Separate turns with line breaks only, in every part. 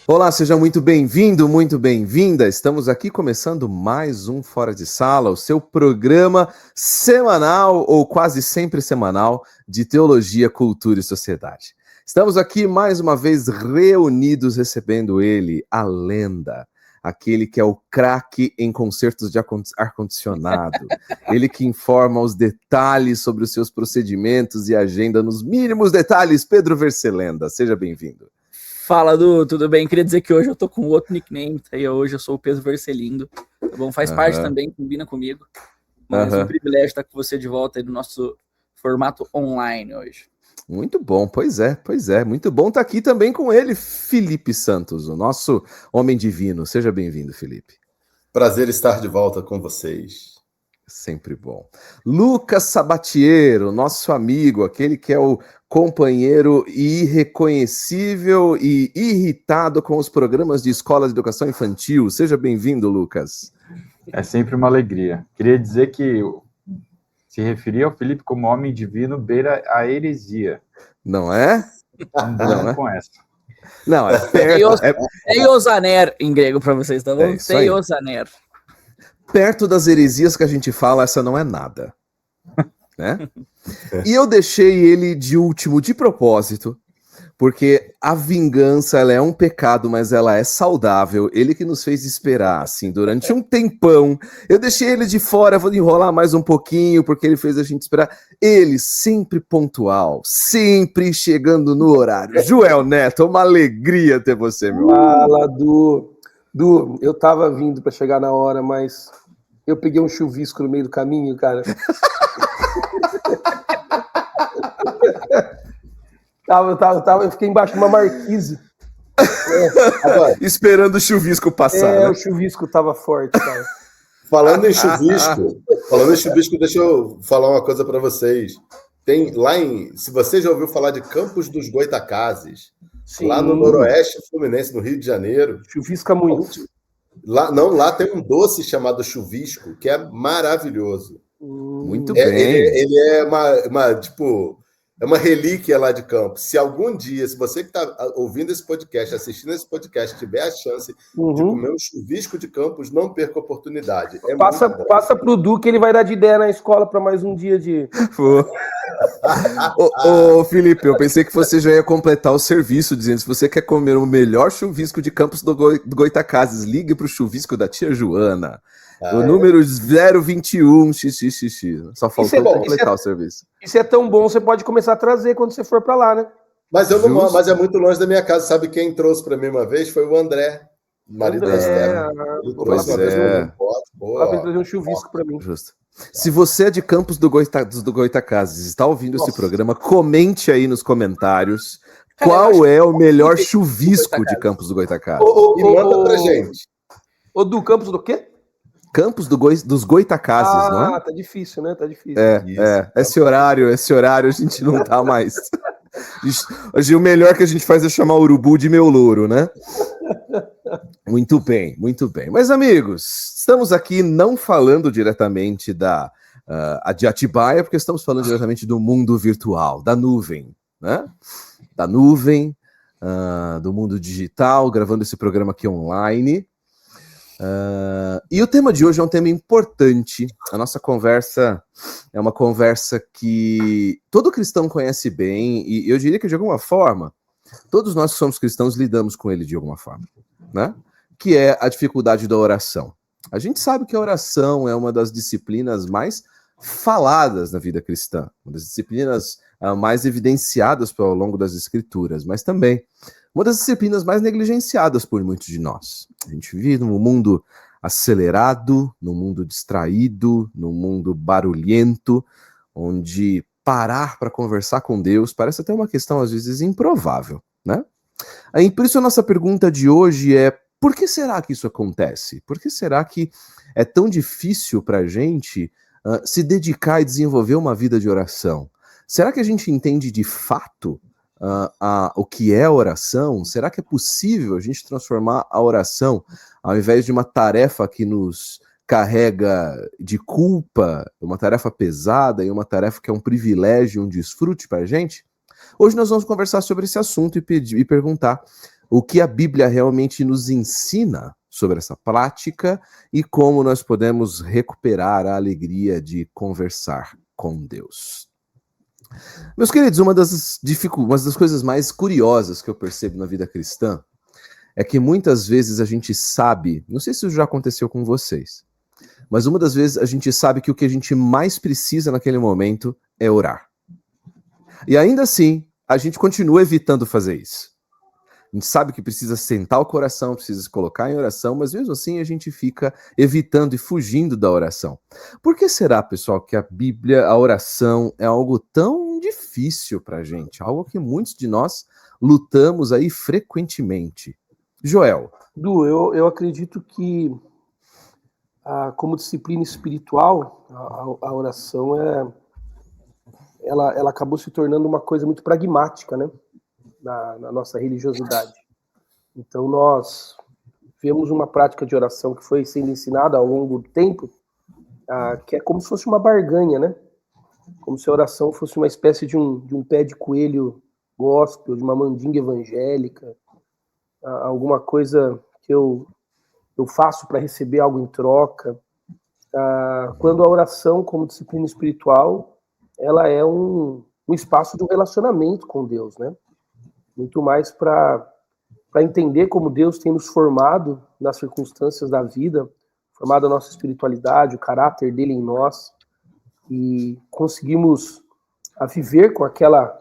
Olá, seja muito bem-vindo, muito bem-vinda. Estamos aqui começando mais um Fora de Sala, o seu programa semanal ou quase sempre semanal de teologia, cultura e sociedade. Estamos aqui mais uma vez reunidos recebendo ele, a lenda, aquele que é o craque em concertos de ar-condicionado, ele que informa os detalhes sobre os seus procedimentos e agenda nos mínimos detalhes, Pedro Vercelenda. Seja bem-vindo.
Fala, Du, tudo bem? Queria dizer que hoje eu tô com outro nickname, tá? E hoje eu sou o Pedro Vercelindo, tá bom? Faz parte também, combina comigo. Mas é um privilégio estar com você de volta aí no nosso formato online hoje.
Muito bom, pois é. Muito bom estar aqui também com ele, Felipe Santos, o nosso homem divino. Seja bem-vindo, Felipe.
Prazer estar de volta com vocês.
Sempre bom. Lucas Sabatiero, nosso amigo, aquele que é o companheiro irreconhecível e irritado com os programas de escola de educação infantil. Seja bem-vindo, Lucas.
É sempre uma alegria. Queria dizer que se referir ao Felipe como homem divino beira a heresia.
Não é?
Não é com essa.
Não, é perto.
Theosaner em grego para vocês, tá bom?
É isso aí.
Theosaner.
Perto das heresias que a gente fala, essa não é nada. Né? E eu deixei ele de último de propósito, porque a vingança ela é um pecado, mas ela é saudável. Ele que nos fez esperar assim durante um tempão. Eu deixei ele de fora, vou enrolar mais um pouquinho, porque ele fez a gente esperar. Ele sempre pontual, sempre chegando no horário. Joel Neto, uma alegria ter você, meu amigo.
Fala, Du, eu tava vindo para chegar na hora, mas eu peguei um chuvisco no meio do caminho, cara. Eu fiquei embaixo de uma marquise.
Esperando o chuvisco passar. Né?
O chuvisco tava forte, cara.
Falando em chuvisco, deixa eu falar uma coisa para vocês. Tem lá se você já ouviu falar de Campos dos Goytacazes, lá no Noroeste Fluminense, no Rio de Janeiro.
Chuvisca muito.
Lá tem um doce chamado chuvisco, que é maravilhoso.
Muito bem.
Ele é é uma relíquia lá de Campos. Se algum dia, se você que está ouvindo esse podcast, assistindo esse podcast, tiver a chance de comer um chuvisco de Campos, não perca a oportunidade.
Passa pro Du que ele vai dar de ideia na escola para mais um dia de...
Ô, Felipe, eu pensei que você já ia completar o serviço, dizendo, se você quer comer o melhor chuvisco de Campos do Goytacazes, ligue pro chuvisco da tia Joana. O número 021 XXX. Só faltou completar o serviço.
Isso é tão bom, você pode começar a trazer quando você for para lá, né?
Mas é muito longe da minha casa. Sabe quem trouxe para mim uma vez? Foi o André, marido da Esther. Ele trouxe uma vez
para trazer um chuvisco para mim.
Justo. Se você é de Campos do Goytacazes e está ouvindo esse programa, comente aí nos comentários qual é o melhor chuvisco de Campos do Goytacazes.
E manda pra gente.
Do Campos do quê?
Campos dos Goytacazes, não é?
Tá difícil, né? Tá difícil.
Esse horário a gente não tá mais. Hoje o melhor que a gente faz é chamar o urubu de meu louro, né? Muito bem. Mas, amigos, estamos aqui não falando diretamente de Atibaia, porque estamos falando diretamente do mundo virtual, da nuvem, né? Da nuvem, do mundo digital, gravando esse programa aqui online. E o tema de hoje é um tema importante. A nossa conversa é uma conversa que todo cristão conhece bem, e eu diria que de alguma forma todos nós que somos cristãos lidamos com ele de alguma forma, né? Que é a dificuldade da oração. A gente sabe que a oração é uma das disciplinas mais faladas na vida cristã, uma das disciplinas mais evidenciadas ao longo das escrituras, mas também uma das disciplinas mais negligenciadas por muitos de nós. A gente vive num mundo acelerado, num mundo distraído, num mundo barulhento, onde parar para conversar com Deus parece até uma questão, às vezes, improvável, né? Aí, por isso a nossa pergunta de hoje é: por que será que isso acontece? Por que será que é tão difícil para a gente se dedicar e desenvolver uma vida de oração? Será que a gente entende de fato o que é oração? Será que é possível a gente transformar a oração, ao invés de uma tarefa que nos carrega de culpa, uma tarefa pesada e uma tarefa que é um privilégio, um desfrute para a gente, hoje nós vamos conversar sobre esse assunto e perguntar o que a Bíblia realmente nos ensina sobre essa prática e como nós podemos recuperar a alegria de conversar com Deus. Meus queridos, uma das coisas mais curiosas que eu percebo na vida cristã é que muitas vezes a gente sabe, não sei se isso já aconteceu com vocês, mas uma das vezes a gente sabe que o que a gente mais precisa naquele momento é orar. E ainda assim, a gente continua evitando fazer isso. A gente sabe que precisa sentar o coração, precisa se colocar em oração, mas mesmo assim a gente fica evitando e fugindo da oração. Por que será, pessoal, que a Bíblia, a oração, é algo tão difícil para a gente? Algo que muitos de nós lutamos aí frequentemente. Joel.
Du, eu acredito que, como disciplina espiritual, a oração ela acabou se tornando uma coisa muito pragmática, né? Na nossa religiosidade. Então nós vemos uma prática de oração que foi sendo ensinada ao longo do tempo, que é como se fosse uma barganha, né? Como se a oração fosse uma espécie de um pé de coelho gospel, de uma mandinga evangélica, alguma coisa que eu faço para receber algo em troca. Quando a oração, como disciplina espiritual, ela é um espaço de um relacionamento com Deus, né? Muito mais para entender como Deus tem nos formado nas circunstâncias da vida, formado a nossa espiritualidade, o caráter dele em nós, e conseguimos viver com aquela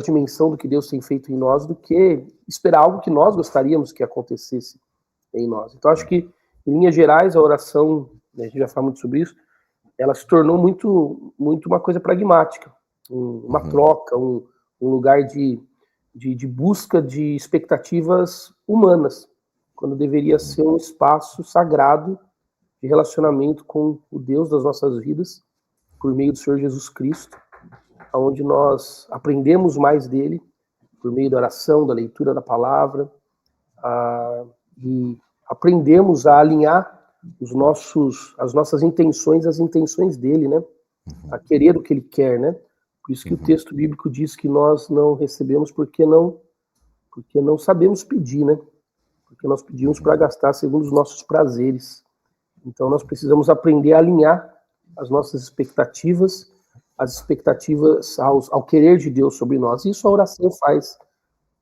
dimensão do que Deus tem feito em nós, do que esperar algo que nós gostaríamos que acontecesse em nós. Então, acho que, em linhas gerais, a oração, a gente já fala muito sobre isso, ela se tornou muito, muito uma coisa pragmática, uma troca, um lugar de busca de expectativas humanas, quando deveria ser um espaço sagrado de relacionamento com o Deus das nossas vidas, por meio do Senhor Jesus Cristo, onde nós aprendemos mais dele, por meio da oração, da leitura da palavra, e aprendemos a alinhar as nossas intenções às intenções dele, né? A querer o que ele quer, né? Por isso que o texto bíblico diz que nós não recebemos porque não sabemos pedir, né? Porque nós pedimos para gastar segundo os nossos prazeres. Então nós precisamos aprender a alinhar as nossas expectativas, ao querer de Deus sobre nós. Isso a oração faz,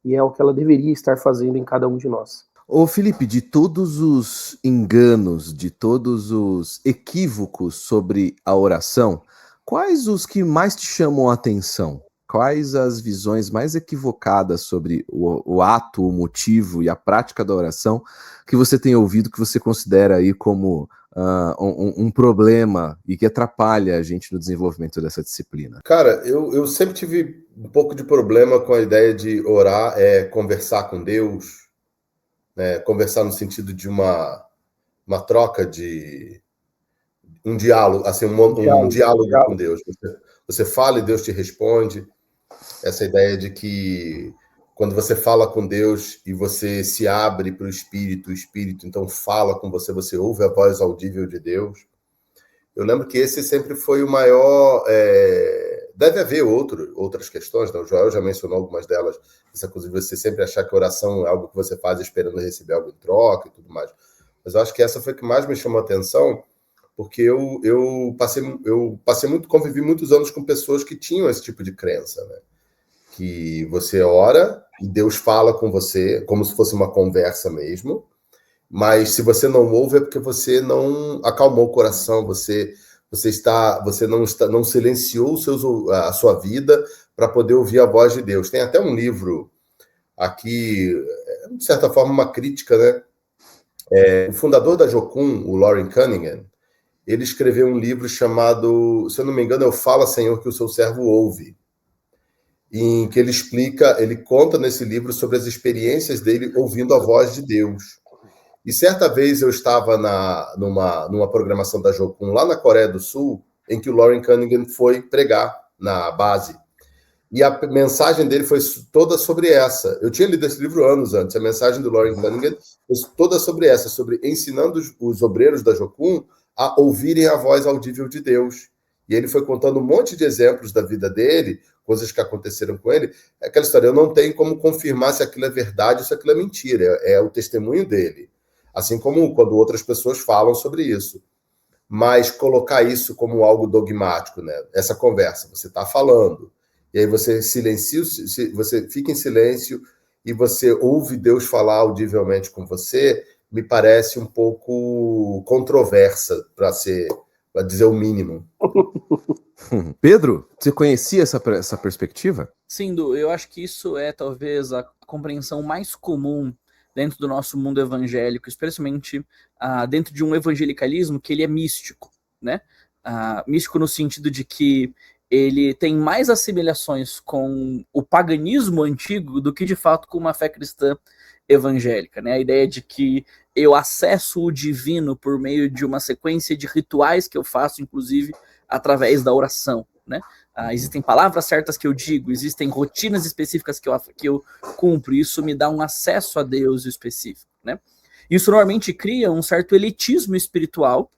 e é o que ela deveria estar fazendo em cada um de nós.
Ô Felipe, de todos os enganos, de todos os equívocos sobre a oração, quais os que mais te chamam a atenção? Quais as visões mais equivocadas sobre o ato, o motivo e a prática da oração que você tem ouvido, que você considera aí como um problema e que atrapalha a gente no desenvolvimento dessa disciplina?
Cara, eu sempre tive um pouco de problema com a ideia de orar conversar com Deus, né? Conversar no sentido de uma troca de um diálogo, assim, um diálogo com Deus. Você fala e Deus te responde. Essa ideia de que quando você fala com Deus e você se abre para o Espírito então fala com você, você ouve a voz audível de Deus. Eu lembro que esse sempre foi o maior... Deve haver outras questões, né? O Joel já mencionou algumas delas, essa coisa de você sempre achar que oração é algo que você faz esperando receber algo em troca e tudo mais. Mas eu acho que essa foi a que mais me chamou a atenção, porque eu convivi muitos anos com pessoas que tinham esse tipo de crença, né? Que você ora e Deus fala com você como se fosse uma conversa mesmo, mas se você não ouve é porque você não acalmou o coração, você não silenciou a sua vida para poder ouvir a voz de Deus. Tem até um livro aqui, de certa forma, uma crítica, né? O fundador da Jocum, o Loren Cunningham, ele escreveu um livro chamado, se eu não me engano, Fala, Senhor, que o seu servo ouve, em que ele conta nesse livro sobre as experiências dele ouvindo a voz de Deus. E certa vez eu estava numa programação da Jocum lá na Coreia do Sul, em que o Loren Cunningham foi pregar na base. E a mensagem dele foi toda sobre essa. Eu tinha lido esse livro anos antes. A mensagem do Loren Cunningham toda sobre essa, sobre ensinando os obreiros da Jocum a ouvirem a voz audível de Deus. E ele foi contando um monte de exemplos da vida dele, coisas que aconteceram com ele. É aquela história, eu não tenho como confirmar se aquilo é verdade ou se aquilo é mentira. É o testemunho dele. Assim como quando outras pessoas falam sobre isso. Mas colocar isso como algo dogmático, né? Essa conversa, você está falando, e aí você silencia, você fica em silêncio e você ouve Deus falar audivelmente com você, me parece um pouco controversa, para dizer o mínimo.
Pedro, você conhecia essa perspectiva?
Sim, Du, eu acho que isso é talvez a compreensão mais comum dentro do nosso mundo evangélico, especialmente dentro de um evangelicalismo que ele é místico, né? Místico no sentido de que ele tem mais assemelhações com o paganismo antigo do que, de fato, com uma fé cristã evangélica, né? A ideia de que eu acesso o divino por meio de uma sequência de rituais que eu faço, inclusive, através da oração, né? Existem palavras certas que eu digo, existem rotinas específicas que eu cumpro, isso me dá um acesso a Deus específico, né? Isso normalmente cria um certo elitismo espiritual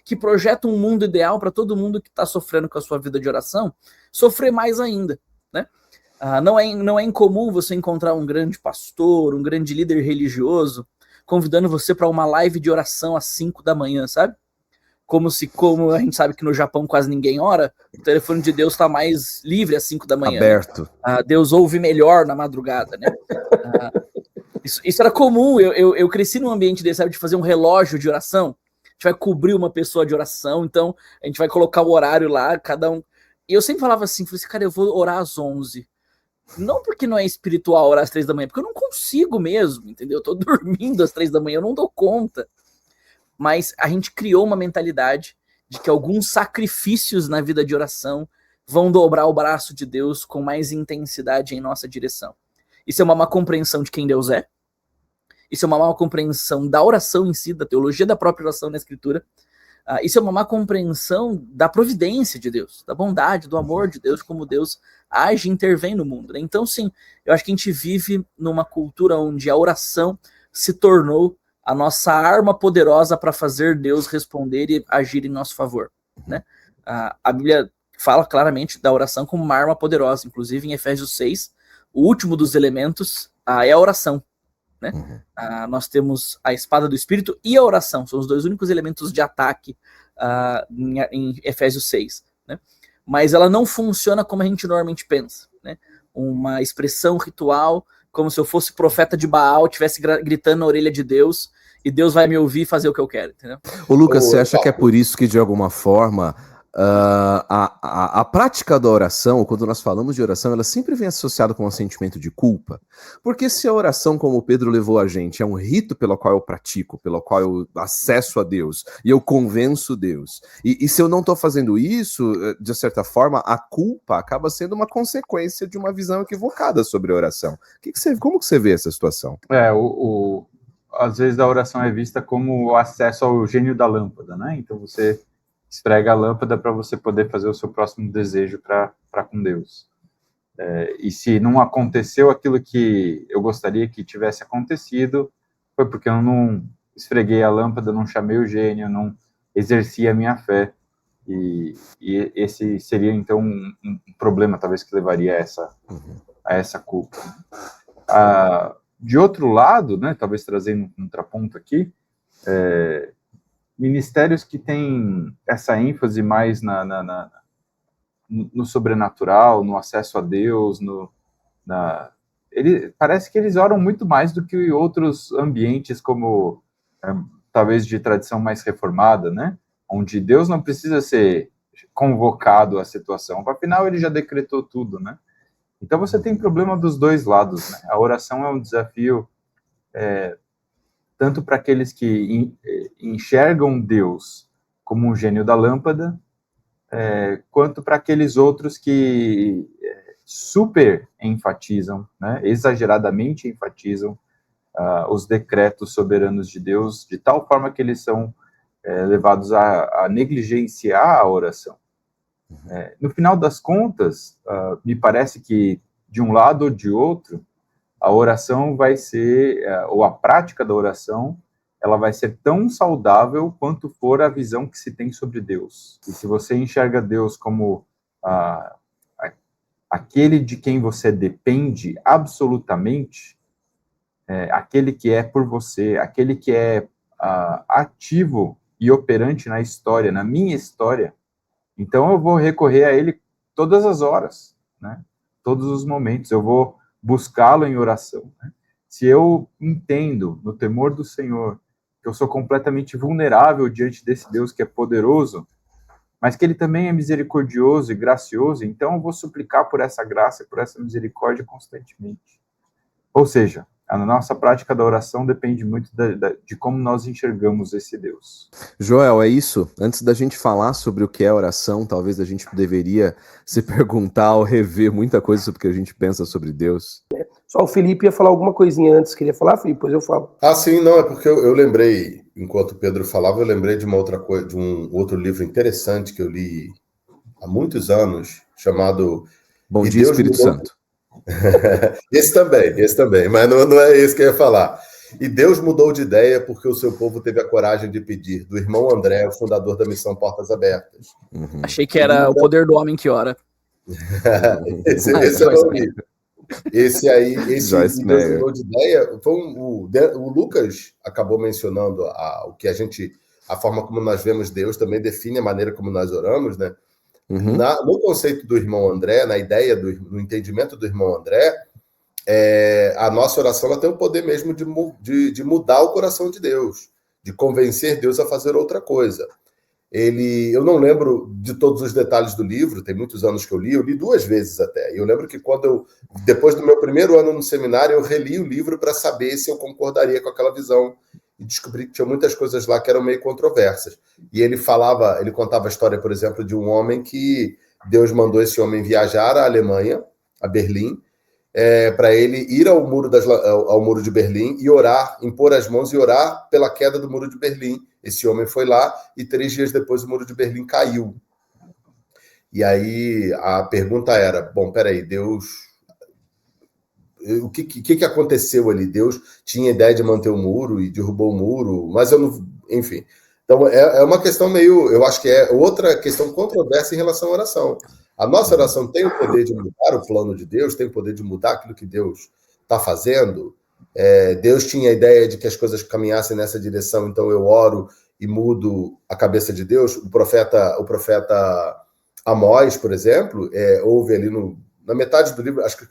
que projeta um mundo ideal para todo mundo que está sofrendo com a sua vida de oração sofrer mais ainda, né? Não é incomum você encontrar um grande pastor, um grande líder religioso convidando você para uma live de oração às 5 da manhã, sabe? Como a gente sabe que no Japão quase ninguém ora, o telefone de Deus está mais livre às 5 da manhã.
Aberto.
Né? Deus ouve melhor na madrugada, né? Isso era comum, eu cresci num ambiente desse, sabe, de fazer um relógio de oração. A gente vai cobrir uma pessoa de oração, então a gente vai colocar o horário lá, cada um. E eu sempre falava assim, cara, eu vou orar às 11. Não porque não é espiritual orar às 3 da manhã, porque eu não consigo mesmo, entendeu? Eu tô dormindo às 3 da manhã, eu não dou conta. Mas a gente criou uma mentalidade de que alguns sacrifícios na vida de oração vão dobrar o braço de Deus com mais intensidade em nossa direção. Isso é uma má compreensão de quem Deus é. Isso é uma má compreensão da oração em si, da teologia da própria oração na Escritura. Isso é uma má compreensão da providência de Deus, da bondade, do amor de Deus, como Deus age e intervém no mundo. Né? Então, sim, eu acho que a gente vive numa cultura onde a oração se tornou a nossa arma poderosa para fazer Deus responder e agir em nosso favor. Né? A Bíblia fala claramente da oração como uma arma poderosa, inclusive em Efésios 6, o último dos elementos é a oração. Né? Nós temos a espada do Espírito e a oração, são os dois únicos elementos de ataque em Efésios 6. Né? Mas ela não funciona como a gente normalmente pensa. Né? Uma expressão ritual, como se eu fosse profeta de Baal, estivesse gritando na orelha de Deus, e Deus vai me ouvir e fazer o que eu quero. Entendeu?
Ô Lucas, você acha que é por isso que, de alguma forma, a prática da oração, quando nós falamos de oração, ela sempre vem associada com um sentimento de culpa? Porque se a oração, como o Pedro levou a gente, é um rito pelo qual eu pratico, pelo qual eu acesso a Deus, e eu convenço Deus, e se eu não estou fazendo isso, de certa forma, a culpa acaba sendo uma consequência de uma visão equivocada sobre a oração. Como que você vê essa situação?
Às vezes a oração é vista como o acesso ao gênio da lâmpada, né? Então você esfrega a lâmpada para você poder fazer o seu próximo desejo para com Deus. E se não aconteceu aquilo que eu gostaria que tivesse acontecido, foi porque eu não esfreguei a lâmpada, não chamei o gênio, não exerci a minha fé. E esse seria, então, um problema, talvez, que levaria a essa culpa. De outro lado, né, talvez trazendo um contraponto aqui, ministérios que têm essa ênfase mais no sobrenatural, no acesso a Deus, parece que eles oram muito mais do que outros ambientes, como talvez de tradição mais reformada, né? Onde Deus não precisa ser convocado à situação, afinal ele já decretou tudo, né? Então você tem problema dos dois lados, né? A oração é um desafio tanto para aqueles que enxergam Deus como um gênio da lâmpada, quanto para aqueles outros que super enfatizam, né, exageradamente enfatizam os decretos soberanos de Deus, de tal forma que eles são levados a negligenciar a oração. No final das contas, me parece que, de um lado ou de outro, a oração vai ser, ou a prática da oração, ela vai ser tão saudável quanto for a visão que se tem sobre Deus. E se você enxerga Deus como aquele de quem você depende absolutamente, aquele que é por você, aquele que é ativo e operante na história, na minha história, então eu vou recorrer a ele todas as horas, né? Todos os momentos, eu vou buscá-lo em oração, né? Se eu entendo, no temor do Senhor, que eu sou completamente vulnerável diante desse Deus que é poderoso, mas que ele também é misericordioso e gracioso, então eu vou suplicar por essa graça e por essa misericórdia constantemente. Ou seja, a nossa prática da oração depende muito de como nós enxergamos esse Deus.
Joel, é isso? Antes da gente falar sobre o que é oração, talvez a gente deveria se perguntar ou rever muita coisa sobre o que a gente pensa sobre Deus.
Só o Felipe ia falar alguma coisinha antes. Queria falar, Felipe? Depois eu falo.
Sim, não, é porque eu lembrei, enquanto o Pedro falava, eu lembrei de uma outra coisa, de um outro livro interessante que eu li há muitos anos, chamado
Bom Dia, Espírito Santo.
Esse também, mas não é esse que eu ia falar. E Deus mudou de ideia porque o seu povo teve a coragem de pedir, do irmão André, o fundador da Missão Portas Abertas.
Achei que era O Poder do Homem que Ora.
Esse eu não li. Esse Deus mudou de ideia. O Lucas acabou mencionando a forma como nós vemos Deus, também define a maneira como nós oramos, né? No conceito do irmão André, na ideia, no entendimento do irmão André, a nossa oração ela tem o poder mesmo de mudar o coração de Deus, de convencer Deus a fazer outra coisa. Eu não lembro de todos os detalhes do livro, tem muitos anos que eu li 2 vezes até. Eu lembro que depois do meu primeiro ano no seminário, eu reli o livro para saber se eu concordaria com aquela visão. E descobri que tinha muitas coisas lá que eram meio controversas. E ele contava a história, por exemplo, de um homem que Deus mandou esse homem viajar à Alemanha, a Berlim, para ele ir ao muro de Berlim e orar, impor as mãos e orar pela queda do muro de Berlim. Esse homem foi lá e 3 dias depois o muro de Berlim caiu. E aí a pergunta era, bom, peraí, Deus... O que aconteceu ali? Deus tinha ideia de manter o muro e derrubou o muro, mas eu não... Enfim. Então, é uma questão meio... Eu acho que é outra questão controversa em relação à oração. A nossa oração tem o poder de mudar o plano de Deus, tem o poder de mudar aquilo que Deus está fazendo. Deus tinha a ideia de que as coisas caminhassem nessa direção, então eu oro e mudo a cabeça de Deus. O profeta Amós, por exemplo, houve ali na metade do livro, acho que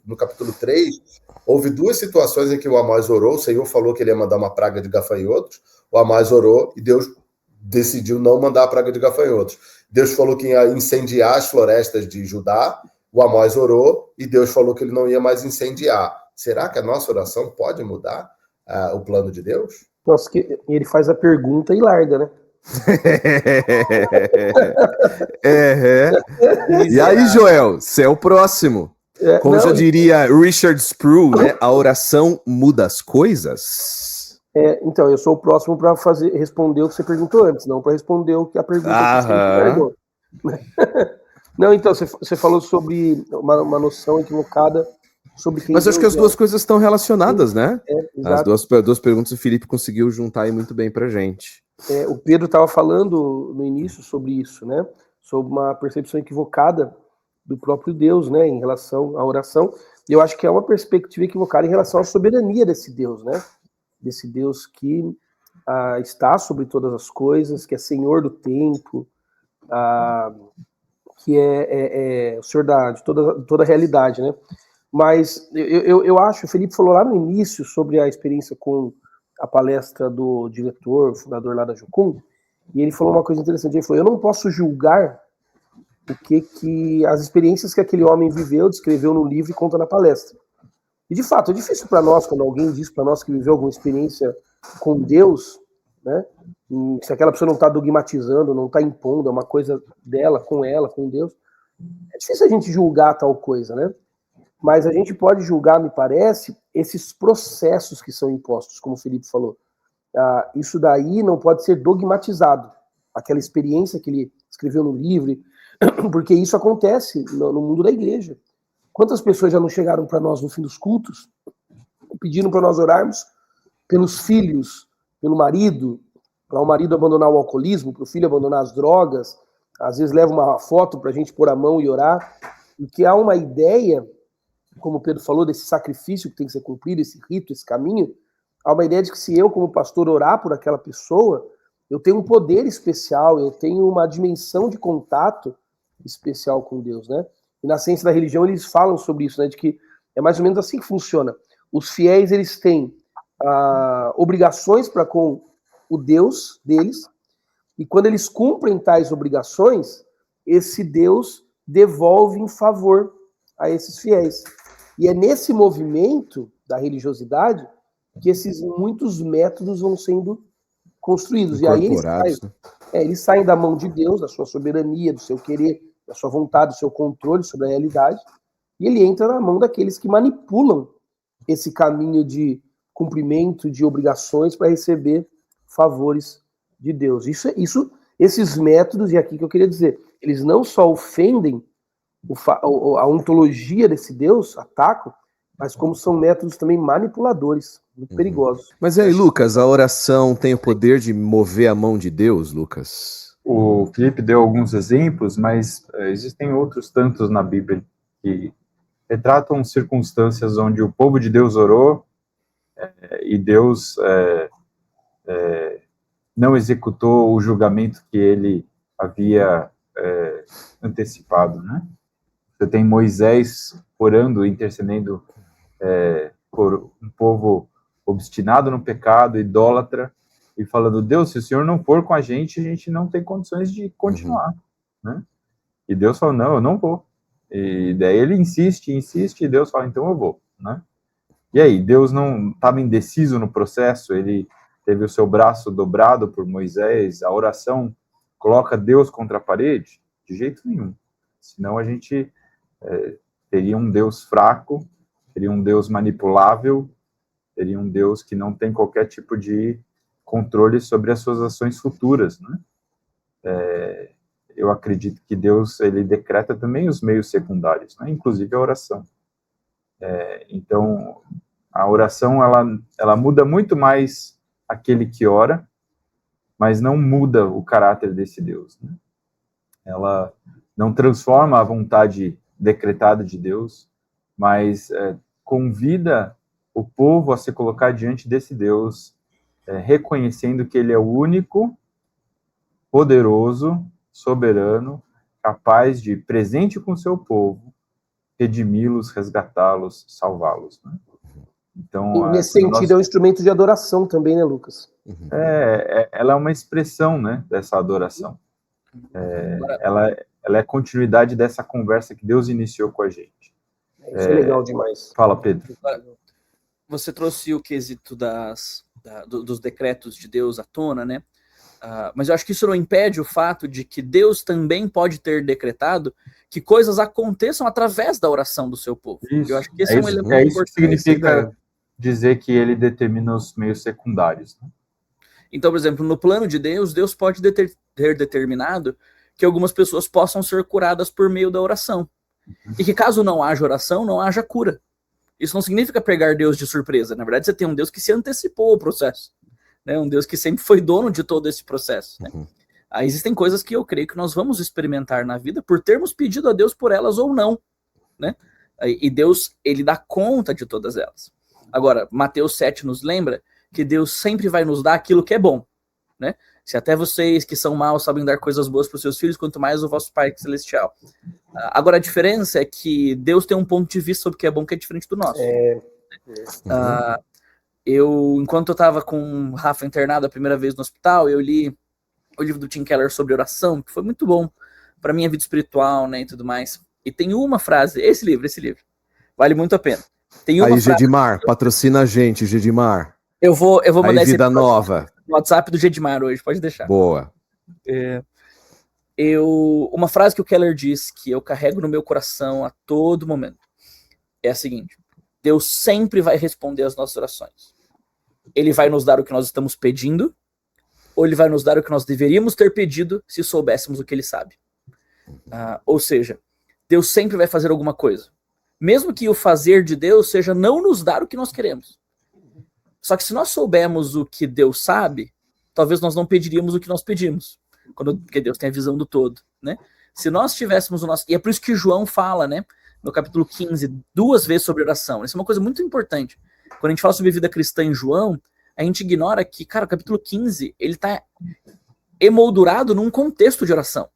no capítulo 3, houve 2 situações em que o Amós orou, o Senhor falou que ele ia mandar uma praga de gafanhotos, o Amós orou e Deus decidiu não mandar a praga de gafanhotos. Deus falou que ia incendiar as florestas de Judá, o Amós orou e Deus falou que ele não ia mais incendiar. Será que a nossa oração pode mudar o plano de Deus?
Nossa, que ele faz a pergunta e larga, né?
E aí, Joel, você é o próximo. Como já diria Richard Sproul, né? A oração muda as coisas.
Então, eu sou o próximo para responder o que você perguntou antes, não para responder a pergunta que você perguntou. Não, então, você falou sobre uma noção equivocada sobre quem...
Mas acho que as 2 coisas estão relacionadas, né? As duas perguntas o Felipe conseguiu juntar aí muito bem pra gente.
O Pedro estava falando no início sobre isso, né? Sobre uma percepção equivocada do próprio Deus, né? Em relação à oração. E eu acho que é uma perspectiva equivocada em relação à soberania desse Deus, né? Desse Deus que está sobre todas as coisas, que é Senhor do tempo, que é o Senhor de toda a realidade, né? Mas eu acho, o Felipe falou lá no início sobre a experiência com a palestra do diretor, fundador lá da Jucum, e ele falou uma coisa interessante, ele falou, eu não posso julgar as experiências que aquele homem viveu, descreveu no livro e conta na palestra. E de fato, é difícil para nós, quando alguém diz para nós que viveu alguma experiência com Deus, né? Se aquela pessoa não está dogmatizando, não está impondo, é uma coisa dela, com Deus, é difícil a gente julgar tal coisa, né? Mas a gente pode julgar, me parece, esses processos que são impostos, como o Felipe falou. Isso daí não pode ser dogmatizado. Aquela experiência que ele escreveu no livro, porque isso acontece no mundo da igreja. Quantas pessoas já não chegaram para nós no fim dos cultos, pedindo para nós orarmos pelos filhos, pelo marido, para o marido abandonar o alcoolismo, para o filho abandonar as drogas, às vezes leva uma foto para a gente pôr a mão e orar, e que há uma ideia, como o Pedro falou, desse sacrifício que tem que ser cumprido, esse rito, esse caminho, há uma ideia de que se eu, como pastor, orar por aquela pessoa, eu tenho um poder especial, eu tenho uma dimensão de contato especial com Deus, né? E na ciência da religião eles falam sobre isso, né? De que é mais ou menos assim que funciona. Os fiéis, eles têm obrigações para com o Deus deles, e quando eles cumprem tais obrigações, esse Deus devolve em favor a esses fiéis. E é nesse movimento da religiosidade que esses muitos métodos vão sendo construídos. E aí eles saem da mão de Deus, da sua soberania, do seu querer, da sua vontade, do seu controle sobre a realidade, e ele entra na mão daqueles que manipulam esse caminho de cumprimento de obrigações para receber favores de Deus. Esses métodos, e aqui que eu queria dizer, eles não só ofendem a ontologia desse Deus, atacam, mas como são métodos também manipuladores, muito perigosos.
Mas aí, Lucas, a oração tem o poder de mover a mão de Deus, Lucas?
O Felipe deu alguns exemplos, mas existem outros tantos na Bíblia que retratam circunstâncias onde o povo de Deus orou e Deus não executou o julgamento que ele havia antecipado, né? Você tem Moisés orando, intercedendo por um povo obstinado no pecado, idólatra, e falando, Deus, se o Senhor não for com a gente não tem condições de continuar, né? E Deus fala, não, eu não vou. E daí ele insiste, e Deus fala, então eu vou, né? E aí, Deus não estava indeciso no processo, ele teve o seu braço dobrado por Moisés, a oração coloca Deus contra a parede? De jeito nenhum. Senão a gente teria um Deus fraco, teria um Deus manipulável, teria um Deus que não tem qualquer tipo de controle sobre as suas ações futuras, né? Eu acredito que Deus, ele decreta também os meios secundários, né? Inclusive a oração. Então, a oração, ela muda muito mais aquele que ora, mas não muda o caráter desse Deus, né? Ela não transforma a vontade decretada de Deus, mas convida o povo a se colocar diante desse Deus, reconhecendo que ele é o único, poderoso, soberano, capaz de, presente com o seu povo, redimi-los, resgatá-los, salvá-los, né? Então,
nesse sentido, é um instrumento de adoração também, né, Lucas?
Ela é uma expressão, né, dessa adoração. Ela é a continuidade dessa conversa que Deus iniciou com a gente.
Isso é legal demais.
Fala, Pedro.
Você trouxe o quesito dos decretos de Deus à tona, né? Mas eu acho que isso não impede o fato de que Deus também pode ter decretado que coisas aconteçam através da oração do seu povo.
Isso.
Eu acho que esse é um elemento
importante. Isso que significa dizer que ele determina os meios secundários, né?
Então, por exemplo, no plano de Deus, Deus pode ter determinado que algumas pessoas possam ser curadas por meio da oração. E que caso não haja oração, não haja cura. Isso não significa pegar Deus de surpresa. Na verdade, você tem um Deus que se antecipou ao processo, né? Um Deus que sempre foi dono de todo esse processo, né? Existem coisas que eu creio que nós vamos experimentar na vida por termos pedido a Deus por elas ou não, né? E Deus, ele dá conta de todas elas. Agora, Mateus 7 nos lembra que Deus sempre vai nos dar aquilo que é bom, né? Se até vocês que são maus sabem dar coisas boas para os seus filhos, quanto mais o vosso Pai Celestial. Agora, a diferença é que Deus tem um ponto de vista sobre o que é bom que é diferente do nosso. Enquanto eu estava com o Rafa internado a primeira vez no hospital, eu li o livro do Tim Keller sobre oração, que foi muito bom para minha vida espiritual, né, e tudo mais. E tem uma frase, esse livro, vale muito a pena. Tem uma
frase, Gedimar, patrocina a gente, Gedimar.
Eu vou mandar esse
Vida Nova
no WhatsApp do Gedimar hoje, pode deixar.
Boa.
Uma frase que o Keller diz que eu carrego no meu coração a todo momento é a seguinte: Deus sempre vai responder às nossas orações. Ele vai nos dar o que nós estamos pedindo, ou ele vai nos dar o que nós deveríamos ter pedido se soubéssemos o que ele sabe. Ou seja, Deus sempre vai fazer alguma coisa. Mesmo que o fazer de Deus seja não nos dar o que nós queremos. Só que se nós soubermos o que Deus sabe, talvez nós não pediríamos o que nós pedimos, porque Deus tem a visão do todo, né? Se nós tivéssemos o nosso... E é por isso que João fala, né, no capítulo 15, 2 vezes sobre oração. Isso é uma coisa muito importante. Quando a gente fala sobre vida cristã em João, a gente ignora que, cara, o capítulo 15, ele está emoldurado num contexto de oração.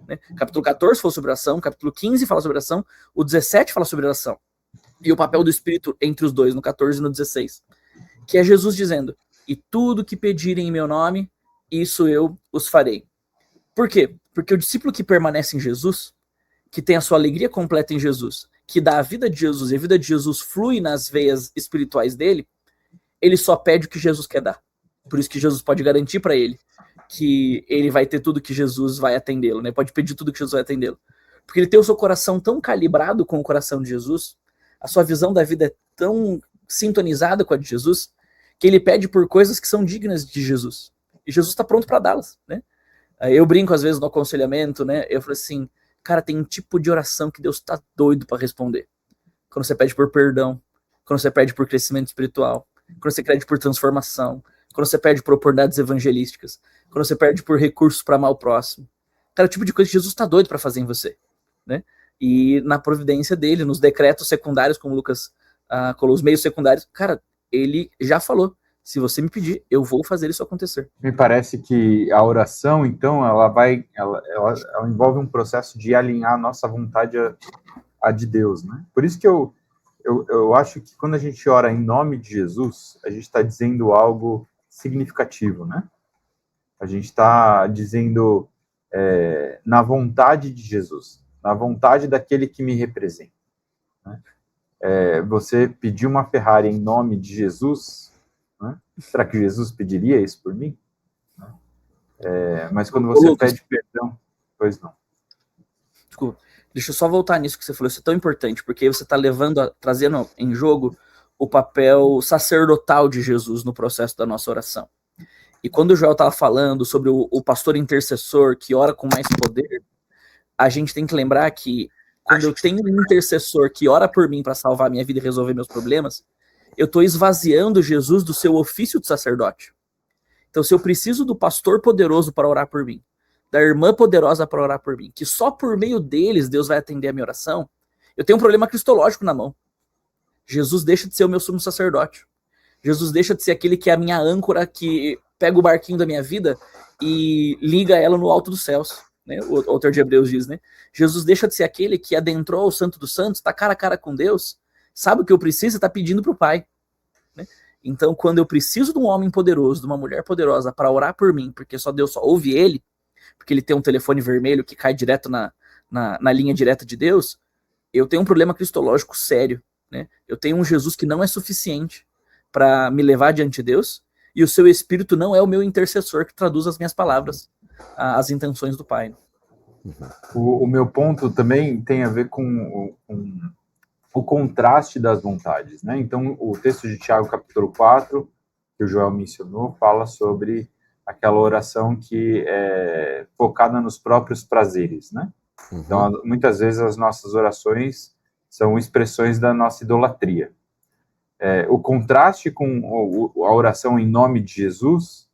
Né? Capítulo 14 fala sobre oração, capítulo 15 fala sobre oração, o 17 fala sobre oração. E o papel do Espírito entre os dois, no 14 e no 16. Que é Jesus dizendo, e tudo que pedirem em meu nome, isso eu os farei. Por quê? Porque o discípulo que permanece em Jesus, que tem a sua alegria completa em Jesus, que dá a vida de Jesus, e a vida de Jesus flui nas veias espirituais dele, ele só pede o que Jesus quer dar. Por isso que Jesus pode garantir para ele que ele vai ter tudo que Jesus vai atendê-lo, né? Pode pedir tudo que Jesus vai atendê-lo. Porque ele tem o seu coração tão calibrado com o coração de Jesus, a sua visão da vida é tão sintonizada com a de Jesus, que ele pede por coisas que são dignas de Jesus. E Jesus está pronto para dá-las, né? Eu brinco às vezes no aconselhamento, né? Eu falo assim, cara, tem um tipo de oração que Deus está doido para responder. Quando você pede por perdão, quando você pede por crescimento espiritual, quando você pede por transformação, quando você pede por oportunidades evangelísticas, quando você pede por recursos para amar o próximo. Cara, o tipo de coisa que Jesus está doido para fazer em você, né? E na providência dele, nos decretos secundários, como Lucas colou os meios secundários, cara, ele já falou, se você me pedir, eu vou fazer isso acontecer.
Me parece que a oração, então, ela envolve um processo de alinhar a nossa vontade a de Deus, né? Por isso que eu acho que quando a gente ora em nome de Jesus, a gente está dizendo algo significativo, né? A gente está dizendo na vontade de Jesus, na vontade daquele que me representa, né? Você pedir uma Ferrari em nome de Jesus, né? Será que Jesus pediria isso por mim? Mas quando você pede perdão, pois não.
Desculpa, deixa eu só voltar nisso que você falou, isso é tão importante, porque você está trazendo em jogo o papel sacerdotal de Jesus no processo da nossa oração. E quando o Joel estava falando sobre o pastor intercessor que ora com mais poder, a gente tem que lembrar que quando eu tenho um intercessor que ora por mim para salvar a minha vida e resolver meus problemas, eu estou esvaziando Jesus do seu ofício de sacerdote. Então, se eu preciso do pastor poderoso para orar por mim, da irmã poderosa para orar por mim, que só por meio deles Deus vai atender a minha oração, eu tenho um problema cristológico na mão. Jesus deixa de ser o meu sumo sacerdote. Jesus deixa de ser aquele que é a minha âncora, que pega o barquinho da minha vida e liga ela no alto dos céus. Né? O autor de Hebreus diz, né? Jesus deixa de ser aquele que adentrou o Santo dos Santos, está cara a cara com Deus, sabe o que eu preciso e está pedindo para o Pai. Né? Então, quando eu preciso de um homem poderoso, de uma mulher poderosa para orar por mim, porque só Deus só ouve ele, porque ele tem um telefone vermelho que cai direto na linha direta de Deus, eu tenho um problema cristológico sério. Né? Eu tenho um Jesus que não é suficiente para me levar diante de Deus, e o seu Espírito não é o meu intercessor que traduz as minhas palavras, as intenções do Pai.
O meu ponto também tem a ver com o contraste das vontades, né? Então, o texto de Tiago, capítulo 4, que o Joel mencionou, fala sobre aquela oração que é focada nos próprios prazeres, né? Então, muitas vezes as nossas orações são expressões da nossa idolatria. O contraste com a oração em nome de Jesus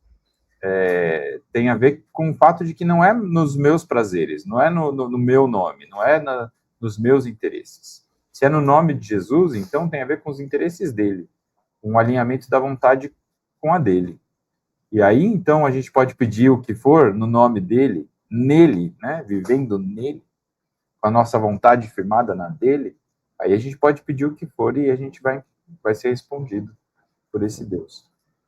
tem a ver com o fato de que não é nos meus prazeres, não é no meu nome, não é nos meus interesses. Se é no nome de Jesus, então tem a ver com os interesses dele, um alinhamento da vontade com a dele. E aí, então, a gente pode pedir o que for no nome dele, nele, né, vivendo nele, com a nossa vontade firmada na dele, aí a gente pode pedir o que for e a gente vai ser respondido por esse Deus.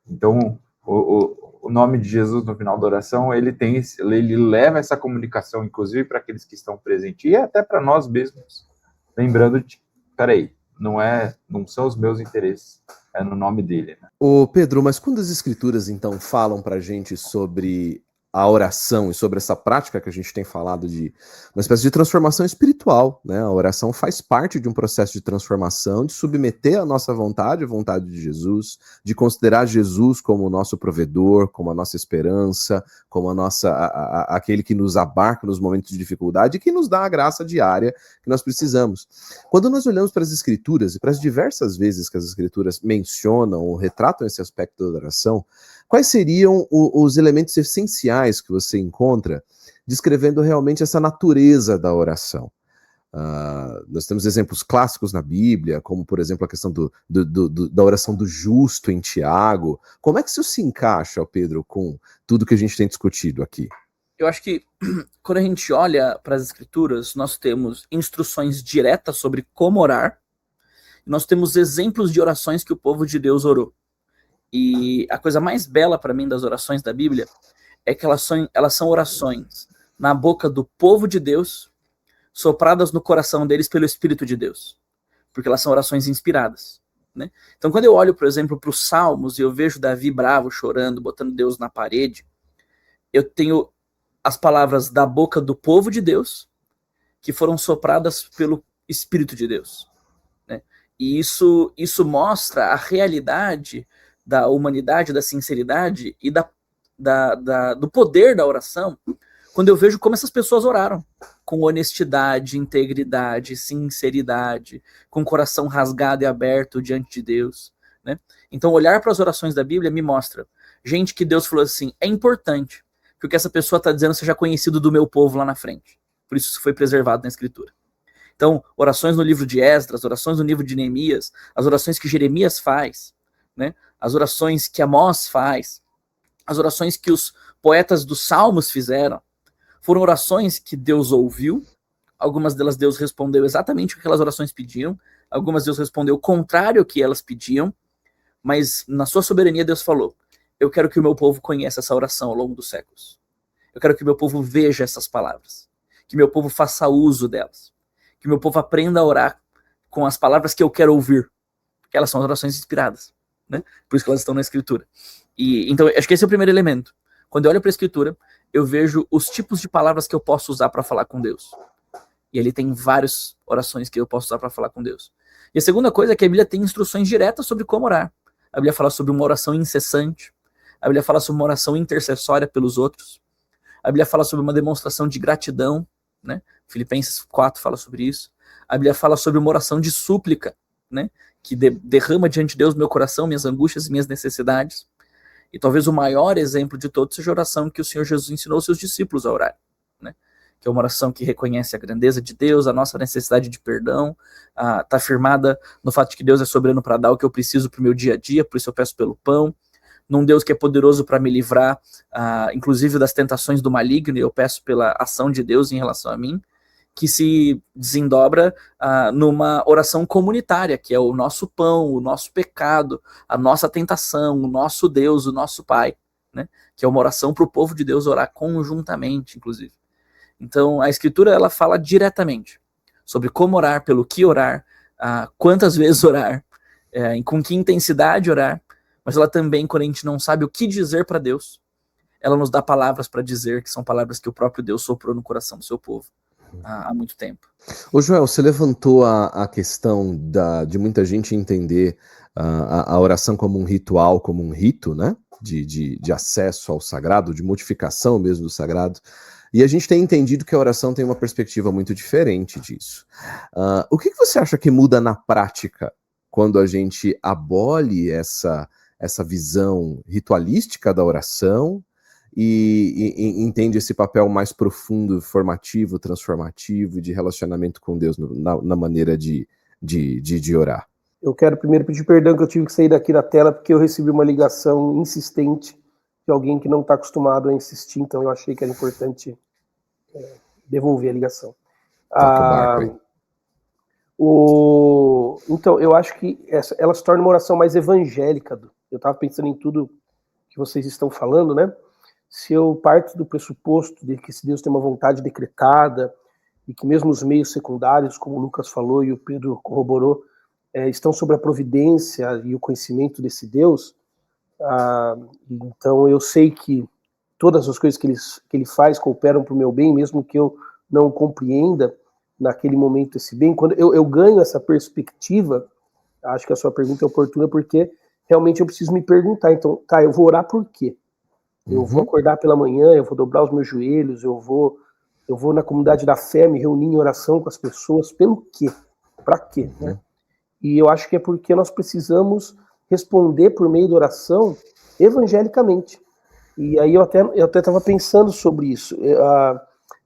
Então, o nome de Jesus no final da oração, ele leva essa comunicação, inclusive para aqueles que estão presentes e até para nós mesmos, lembrando de, peraí, não são os meus interesses, é no nome dele. Né?
Ô Pedro, mas quando as escrituras então falam para a gente sobre a oração e sobre essa prática que a gente tem falado de uma espécie de transformação espiritual, né? A oração faz parte de um processo de transformação, de submeter a nossa vontade à vontade de Jesus, de considerar Jesus como o nosso provedor, como a nossa esperança, como aquele que nos abarca nos momentos de dificuldade e que nos dá a graça diária que nós precisamos. Quando nós olhamos para as Escrituras e para as diversas vezes que as Escrituras mencionam ou retratam esse aspecto da oração, quais seriam os elementos essenciais que você encontra descrevendo realmente essa natureza da oração? Nós temos exemplos clássicos na Bíblia, como, por exemplo, a questão da oração do justo em Tiago. Como é que isso se encaixa, Pedro, com tudo que a gente tem discutido aqui?
Eu acho que quando a gente olha para as Escrituras, nós temos instruções diretas sobre como orar, e nós temos exemplos de orações que o povo de Deus orou. E a coisa mais bela para mim das orações da Bíblia é que elas são orações na boca do povo de Deus, sopradas no coração deles pelo Espírito de Deus, porque elas são orações inspiradas, né? Então, quando eu olho, por exemplo, para os Salmos e eu vejo Davi bravo, chorando, botando Deus na parede, eu tenho as palavras da boca do povo de Deus que foram sopradas pelo Espírito de Deus, né? E isso mostra a realidade da humanidade, da sinceridade e do poder da oração, quando eu vejo como essas pessoas oraram, com honestidade, integridade, sinceridade, com o coração rasgado e aberto diante de Deus, né? Então, olhar para as orações da Bíblia me mostra gente que Deus falou assim, é importante que o que essa pessoa está dizendo seja conhecido do meu povo lá na frente. Por isso foi preservado na Escritura. Então, orações no livro de Esdras, orações no livro de Neemias, as orações que Jeremias faz, né? As orações que Amós faz, as orações que os poetas dos Salmos fizeram, foram orações que Deus ouviu, algumas delas Deus respondeu exatamente o que aquelas orações pediam, algumas Deus respondeu o contrário ao que elas pediam, mas na sua soberania Deus falou, eu quero que o meu povo conheça essa oração ao longo dos séculos. Eu quero que o meu povo veja essas palavras, que meu povo faça uso delas, que meu povo aprenda a orar com as palavras que eu quero ouvir, porque elas são orações inspiradas, né? Por isso que elas estão na Escritura. E então, acho que esse é o primeiro elemento. Quando eu olho para a Escritura, eu vejo os tipos de palavras que eu posso usar para falar com Deus. E ele tem várias orações que eu posso usar para falar com Deus. E a segunda coisa é que a Bíblia tem instruções diretas sobre como orar. A Bíblia fala sobre uma oração incessante. A Bíblia fala sobre uma oração intercessória pelos outros. A Bíblia fala sobre uma demonstração de gratidão, né? Filipenses 4 fala sobre isso. A Bíblia fala sobre uma oração de súplica, né? Que derrama diante de Deus meu coração, minhas angústias e minhas necessidades. E talvez o maior exemplo de todos seja a oração que o Senhor Jesus ensinou aos seus discípulos a orar, né? Que é uma oração que reconhece a grandeza de Deus, a nossa necessidade de perdão, está firmada no fato de que Deus é soberano para dar o que eu preciso para o meu dia a dia, por isso eu peço pelo pão, num Deus que é poderoso para me livrar, inclusive das tentações do maligno, e eu peço pela ação de Deus em relação a mim, que se desendobra numa oração comunitária, que é o nosso pão, o nosso pecado, a nossa tentação, o nosso Deus, o nosso Pai, né? Que é uma oração para o povo de Deus orar conjuntamente, inclusive. Então, a Escritura, ela fala diretamente sobre como orar, pelo que orar, quantas vezes orar, com que intensidade orar, mas ela também, quando a gente não sabe o que dizer para Deus, ela nos dá palavras para dizer, que são palavras que o próprio Deus soprou no coração do seu povo há muito tempo.
Ô Joel, você levantou a questão de muita gente entender a oração como um ritual, como um rito, né? De acesso ao sagrado, de modificação mesmo do sagrado. E a gente tem entendido que a oração tem uma perspectiva muito diferente disso. O que você acha que muda na prática quando a gente abole essa visão ritualística da oração e entende esse papel mais profundo, formativo, transformativo, de relacionamento com Deus na maneira de orar?
Eu quero primeiro pedir perdão que eu tive que sair daqui da tela porque eu recebi uma ligação insistente de alguém que não está acostumado a insistir, então eu achei que era importante devolver a ligação. Então, eu acho que ela se torna uma oração mais evangélica. Eu estava pensando em tudo que vocês estão falando, né? Se eu parto do pressuposto de que se Deus tem uma vontade decretada e que mesmo os meios secundários, como o Lucas falou e o Pedro corroborou, estão sob a providência e o conhecimento desse Deus, então eu sei que todas as coisas que ele faz cooperam para o meu bem, mesmo que eu não compreenda naquele momento esse bem. Quando eu ganho essa perspectiva, acho que a sua pergunta é oportuna, porque realmente eu preciso me perguntar, então, tá, eu vou orar por quê? Eu vou acordar pela manhã, eu vou dobrar os meus joelhos, eu vou na comunidade da fé me reunir em oração com as pessoas, pelo quê? Para quê? Né? E eu acho que é porque nós precisamos responder por meio da oração evangelicamente. E aí eu até estava pensando sobre isso.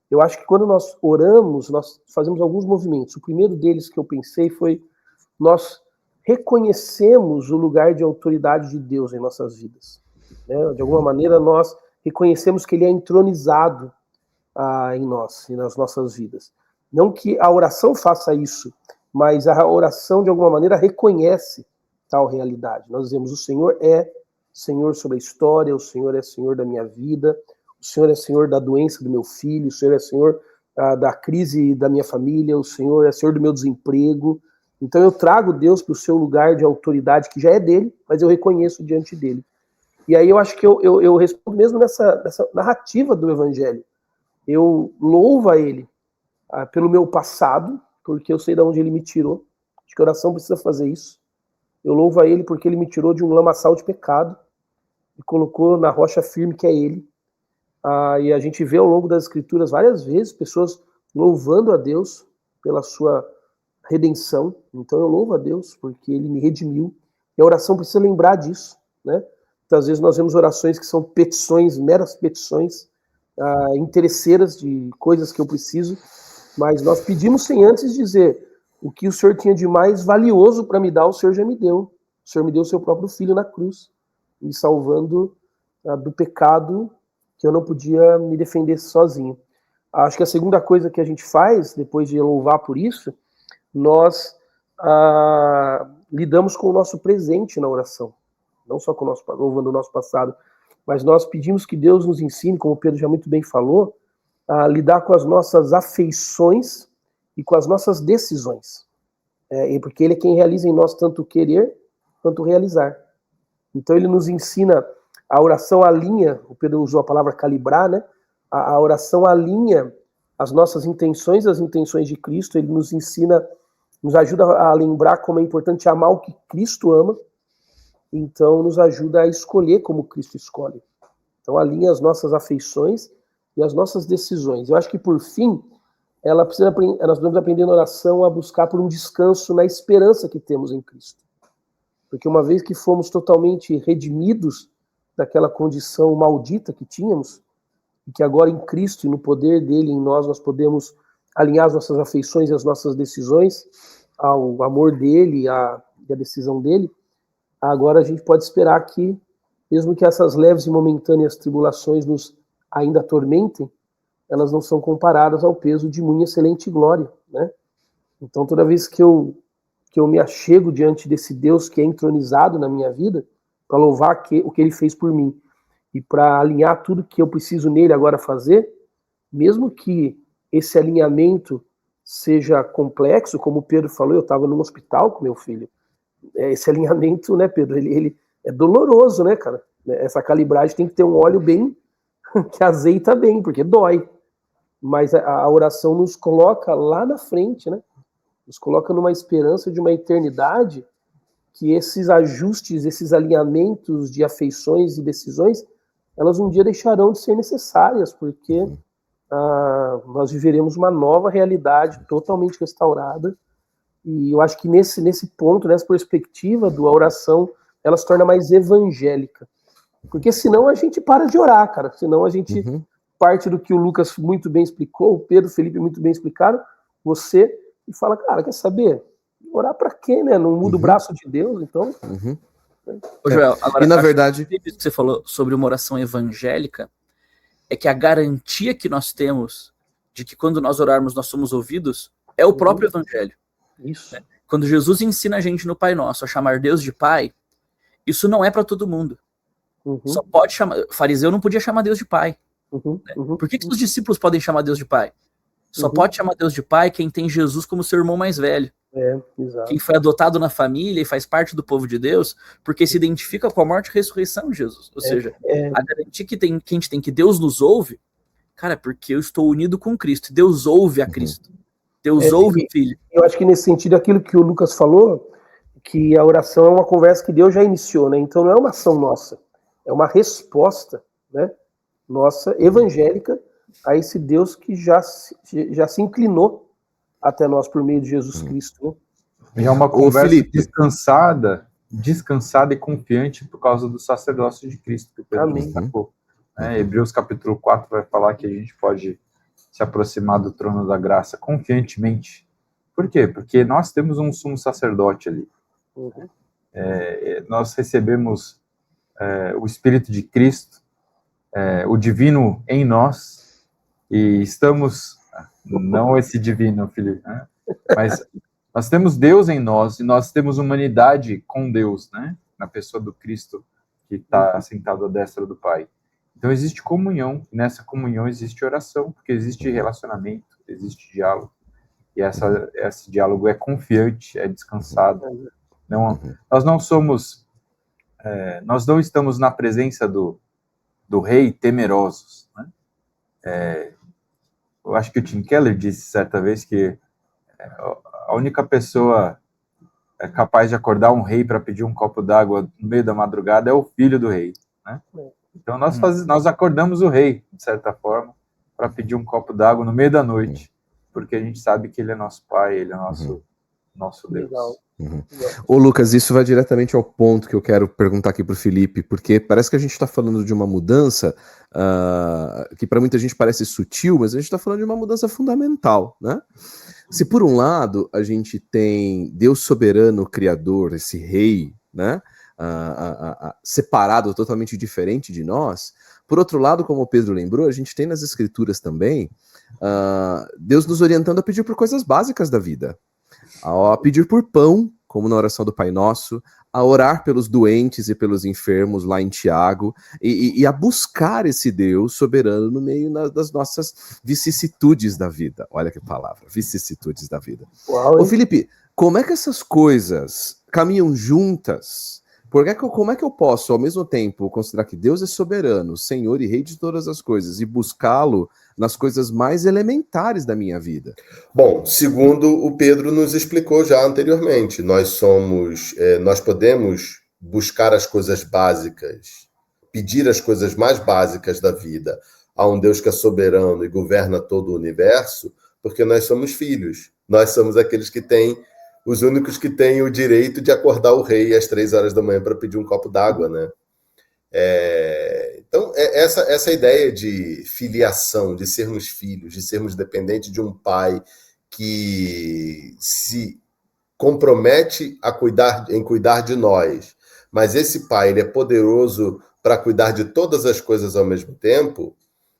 Eu acho que quando nós oramos, nós fazemos alguns movimentos. O primeiro deles que eu pensei foi nós reconhecemos o lugar de autoridade de Deus em nossas vidas. Né? De alguma maneira, nós reconhecemos que ele é entronizado em nós e nas nossas vidas. Não que a oração faça isso, mas a oração, de alguma maneira, reconhece tal realidade. Nós dizemos, o Senhor é Senhor sobre a história, o Senhor é Senhor da minha vida, o Senhor é Senhor da doença do meu filho, o Senhor é Senhor da crise da minha família, o Senhor é Senhor do meu desemprego. Então eu trago Deus para o seu lugar de autoridade, que já é dele, mas eu reconheço diante dele. E aí eu acho que eu respondo mesmo nessa narrativa do Evangelho. Eu louvo a ele pelo meu passado, porque eu sei de onde ele me tirou. Acho que a oração precisa fazer isso. Eu louvo a ele porque ele me tirou de um lamaçal de pecado e colocou na rocha firme que é ele. E a gente vê ao longo das Escrituras várias vezes pessoas louvando a Deus pela sua redenção. Então eu louvo a Deus porque ele me redimiu. E a oração precisa lembrar disso, né? Muitas vezes nós vemos orações que são petições, meras petições, interesseiras de coisas que eu preciso, mas nós pedimos sem antes dizer o que o Senhor tinha de mais valioso para me dar, o Senhor já me deu. O Senhor me deu o seu próprio filho na cruz, me salvando do pecado que eu não podia me defender sozinho. Acho que a segunda coisa que a gente faz, depois de louvar por isso, nós lidamos com o nosso presente na oração. Não só com louvando o nosso passado, mas nós pedimos que Deus nos ensine, como o Pedro já muito bem falou, a lidar com as nossas afeições e com as nossas decisões. Porque ele é quem realiza em nós tanto o querer quanto o realizar. Então ele nos ensina, a oração alinha, o Pedro usou a palavra calibrar, né? A oração alinha as nossas intenções, as intenções de Cristo. Ele nos ensina, nos ajuda a lembrar como é importante amar o que Cristo ama. Então nos ajuda a escolher como Cristo escolhe. Então alinha as nossas afeições e as nossas decisões. Eu acho que, por fim, nós precisamos aprender na oração a buscar por um descanso na esperança que temos em Cristo. Porque uma vez que fomos totalmente redimidos daquela condição maldita que tínhamos, e que agora em Cristo e no poder dele em nós podemos alinhar as nossas afeições e as nossas decisões ao amor dele e à decisão dele, agora a gente pode esperar que, mesmo que essas leves e momentâneas tribulações nos ainda atormentem, elas não são comparadas ao peso de muito excelente glória, né? Então, toda vez que eu me achego diante desse Deus que é entronizado na minha vida, para louvar o que ele fez por mim, e para alinhar tudo que eu preciso nele agora fazer, mesmo que esse alinhamento seja complexo, como o Pedro falou, eu estava no hospital com meu filho, esse alinhamento, né, Pedro, ele é doloroso, né, cara? Essa calibragem tem que ter um óleo bem, que azeita bem, porque dói. Mas a oração nos coloca lá na frente, né? Nos coloca numa esperança de uma eternidade que esses ajustes, esses alinhamentos de afeições e decisões, elas um dia deixarão de ser necessárias, porque nós viveremos uma nova realidade totalmente restaurada. E eu acho que nesse ponto, nessa perspectiva a oração, ela se torna mais evangélica. Porque senão a gente para de orar, cara. Senão a gente parte do que o Lucas muito bem explicou, o Pedro, o Felipe muito bem explicaram, e fala, cara, quer saber? Orar para quê, né? Não muda o braço de Deus, então...
Ô, Joel, agora,
e na verdade...
O que você falou sobre uma oração evangélica é que a garantia que nós temos de que quando nós orarmos nós somos ouvidos é o próprio evangelho.
Isso.
Né? Quando Jesus ensina a gente no Pai Nosso a chamar Deus de Pai, isso não é para todo mundo. Só pode chamar... O fariseu não podia chamar Deus de Pai. Né? Por que os discípulos podem chamar Deus de Pai? Só pode chamar Deus de Pai quem tem Jesus como seu irmão mais velho.
Exato.
Quem foi adotado na família e faz parte do povo de Deus, porque se identifica com a morte e ressurreição de Jesus. Ou seja, a garantia que a gente tem que Deus nos ouve, cara, porque eu estou unido com Cristo. Deus ouve a Cristo. Deus ouve o Filho.
Eu acho que nesse sentido, aquilo que o Lucas falou, que a oração é uma conversa que Deus já iniciou, né? Então não é uma ação nossa, é uma resposta, né, nossa, evangélica, a esse Deus que já se inclinou até nós por meio de Jesus Cristo, né?
E é uma conversa
Felipe,
descansada e confiante por causa do sacerdócio de Cristo, que o Pedro destacou. Hebreus capítulo 4 vai falar que a gente pode se aproximar do trono da graça confiantemente. Por quê? Porque nós temos um sumo sacerdote ali. Nós recebemos o Espírito de Cristo, o divino em nós, e estamos, não esse divino, Felipe, né? Mas nós temos Deus em nós, e nós temos humanidade com Deus, né? Na pessoa do Cristo que está sentado à destra do Pai. Então existe comunhão, e nessa comunhão existe oração, porque existe relacionamento, existe diálogo, e esse diálogo é confiante, é descansado. Nós não estamos na presença do rei temerosos, né? Eu acho que o Tim Keller disse certa vez que a única pessoa capaz de acordar um rei para pedir um copo d'água no meio da madrugada é o filho do rei, né? Então nós acordamos o rei, de certa forma, para pedir um copo d'água no meio da noite, porque a gente sabe que ele é nosso pai, ele é nosso Deus.
Legal.
Ô Lucas, isso vai diretamente ao ponto que eu quero perguntar aqui para o Felipe, porque parece que a gente está falando de uma mudança que para muita gente parece sutil, mas a gente está falando de uma mudança fundamental, né? Se por um lado a gente tem Deus soberano, criador, esse rei, né, separado, totalmente diferente de nós, por outro lado, como o Pedro lembrou, a gente tem nas escrituras também Deus nos orientando a pedir por coisas básicas da vida, a pedir por pão, como na oração do Pai Nosso, a orar pelos doentes e pelos enfermos lá em Tiago, e a buscar esse Deus soberano no meio das nossas vicissitudes da vida. Olha que palavra, vicissitudes da vida.
Uau,
Ô Felipe, como é que essas coisas caminham juntas? Como é que eu posso, ao mesmo tempo, considerar que Deus é soberano, Senhor e Rei de todas as coisas, e buscá-lo nas coisas mais elementares da minha vida?
Bom, segundo o Pedro nos explicou já anteriormente, nós podemos buscar as coisas básicas, pedir as coisas mais básicas da vida a um Deus que é soberano e governa todo o universo, porque nós somos filhos, nós somos aqueles que têm, os únicos que têm o direito de acordar o rei às 3 horas da manhã para pedir um copo d'água, né? Então, essa ideia de filiação, de sermos filhos, de sermos dependentes de um pai que se compromete em cuidar de nós, mas esse pai ele é poderoso para cuidar de todas as coisas ao mesmo tempo,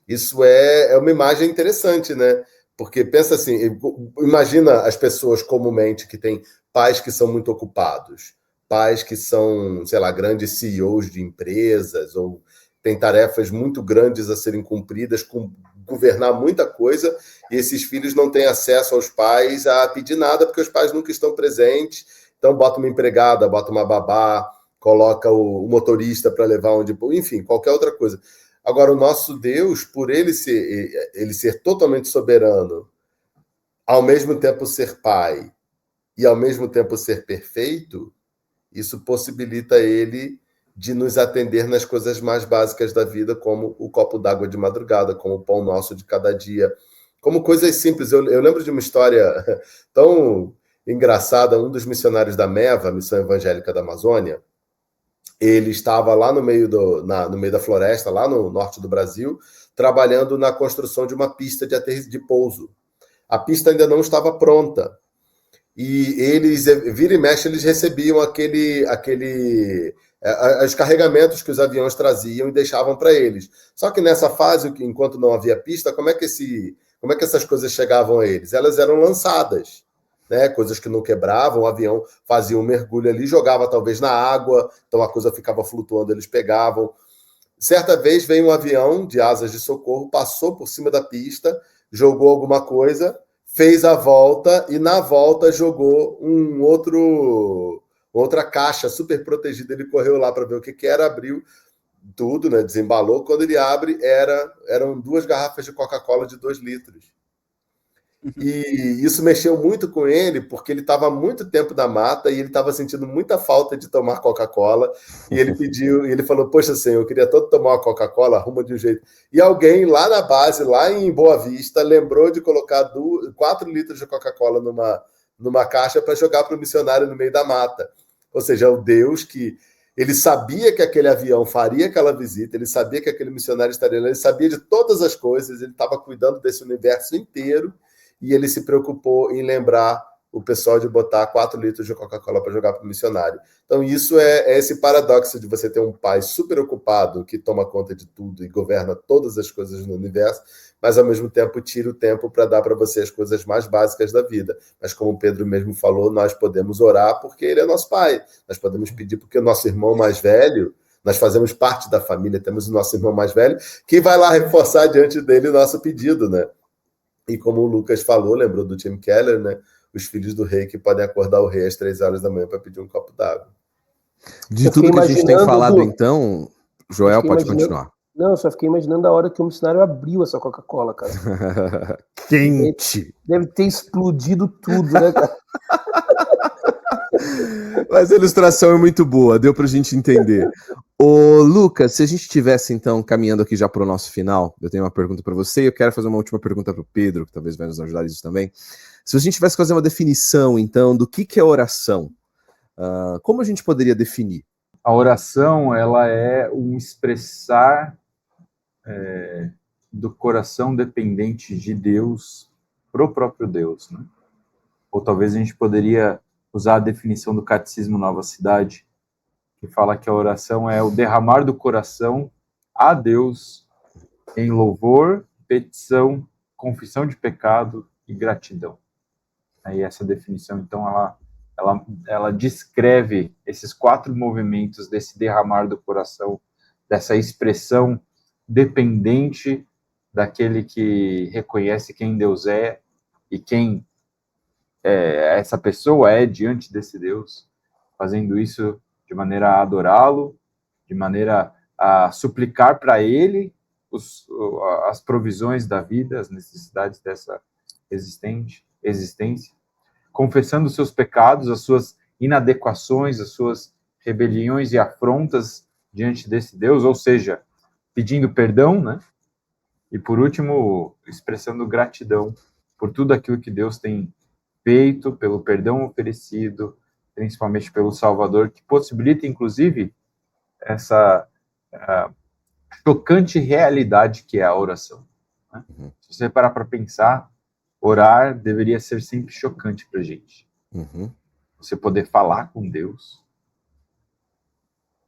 isso é uma imagem interessante, né? Porque pensa assim, imagina as pessoas comumente que têm pais que são muito ocupados, pais que são, sei lá, grandes CEOs de empresas, ou têm tarefas muito grandes a serem cumpridas, com governar muita coisa, e esses filhos não têm acesso aos pais a pedir nada, porque os pais nunca estão presentes, então bota uma empregada, bota uma babá, coloca o motorista para levar onde... Enfim, qualquer outra coisa. Agora, o nosso Deus, por ele ser totalmente soberano, ao mesmo tempo ser pai, e ao mesmo tempo ser perfeito, isso possibilita ele de nos atender nas coisas mais básicas da vida, como o copo d'água de madrugada, como o pão nosso de cada dia, como coisas simples. Eu lembro de uma história tão engraçada. Um dos missionários da MEVA, Missão Evangélica da Amazônia, ele estava lá no meio da floresta, lá no norte do Brasil, trabalhando na construção de uma pista de pouso. A pista ainda não estava pronta. E eles, vira e mexe, eles recebiam os carregamentos que os aviões traziam e deixavam para eles. Só que nessa fase, enquanto não havia pista, como é que essas coisas chegavam a eles? Elas eram lançadas, né? Coisas que não quebravam, o avião fazia um mergulho ali, jogava talvez na água, então a coisa ficava flutuando, eles pegavam. Certa vez veio um avião de asas de socorro, passou por cima da pista, jogou alguma coisa, fez a volta e na volta jogou outra caixa super protegida. Ele correu lá para ver o que era, abriu tudo, né? Desembalou. Quando ele abre, eram 2 garrafas de Coca-Cola de 2 litros. E isso mexeu muito com ele, porque ele estava há muito tempo na mata e ele estava sentindo muita falta de tomar Coca-Cola. E ele pediu, e ele falou: poxa, senhor, eu queria tanto tomar uma Coca-Cola, arruma de um jeito. E alguém lá na base, lá em Boa Vista, lembrou de colocar 4 litros de Coca-Cola numa caixa para jogar para o missionário no meio da mata. Ou seja, o Deus que ele sabia que aquele avião faria aquela visita, ele sabia que aquele missionário estaria lá, ele sabia de todas as coisas, ele estava cuidando desse universo inteiro. E ele se preocupou em lembrar o pessoal de botar 4 litros de Coca-Cola para jogar para o missionário. Então, isso é esse paradoxo de você ter um pai super ocupado que toma conta de tudo e governa todas as coisas no universo, mas, ao mesmo tempo, tira o tempo para dar para você as coisas mais básicas da vida. Mas, como o Pedro mesmo falou, nós podemos orar porque ele é nosso pai. Nós podemos pedir porque o nosso irmão mais velho, nós fazemos parte da família, temos o nosso irmão mais velho, que vai lá reforçar diante dele o nosso pedido, né? E como o Lucas falou, lembrou do Tim Keller, né? Os filhos do rei que podem acordar o rei às 3 horas da manhã para pedir um copo d'água.
De tudo que a gente tem falado, então, Joel, pode continuar.
Não, eu só fiquei imaginando a hora que o missionário abriu essa Coca-Cola, cara.
Quente.
Deve ter explodido tudo, né, cara?
Mas a ilustração é muito boa, deu pra gente entender. Ô, Lucas, se a gente estivesse, então, caminhando aqui já para o nosso final, eu tenho uma pergunta para você e eu quero fazer uma última pergunta para o Pedro, que talvez vai nos ajudar nisso também. Se a gente tivesse que fazer uma definição, então, do que é oração, como a gente poderia definir?
A oração, ela é um expressar do coração dependente de Deus pro próprio Deus, né? Ou talvez a gente poderia usar a definição do Catecismo Nova Cidade, que fala que a oração é o derramar do coração a Deus em louvor, petição, confissão de pecado e gratidão. E essa definição, então, ela descreve esses 4 movimentos desse derramar do coração, dessa expressão dependente daquele que reconhece quem Deus é e quem essa pessoa é diante desse Deus, fazendo isso de maneira a adorá-lo, de maneira a suplicar para ele as provisões da vida, as necessidades dessa existência, confessando os seus pecados, as suas inadequações, as suas rebeliões e afrontas diante desse Deus, ou seja, pedindo perdão, né? E por último, expressando gratidão por tudo aquilo que Deus tem feito, pelo perdão oferecido, principalmente pelo Salvador, que possibilita, inclusive, essa chocante realidade que é a oração. Né? Se você parar para pensar, orar deveria ser sempre chocante para a gente. Você poder falar com Deus,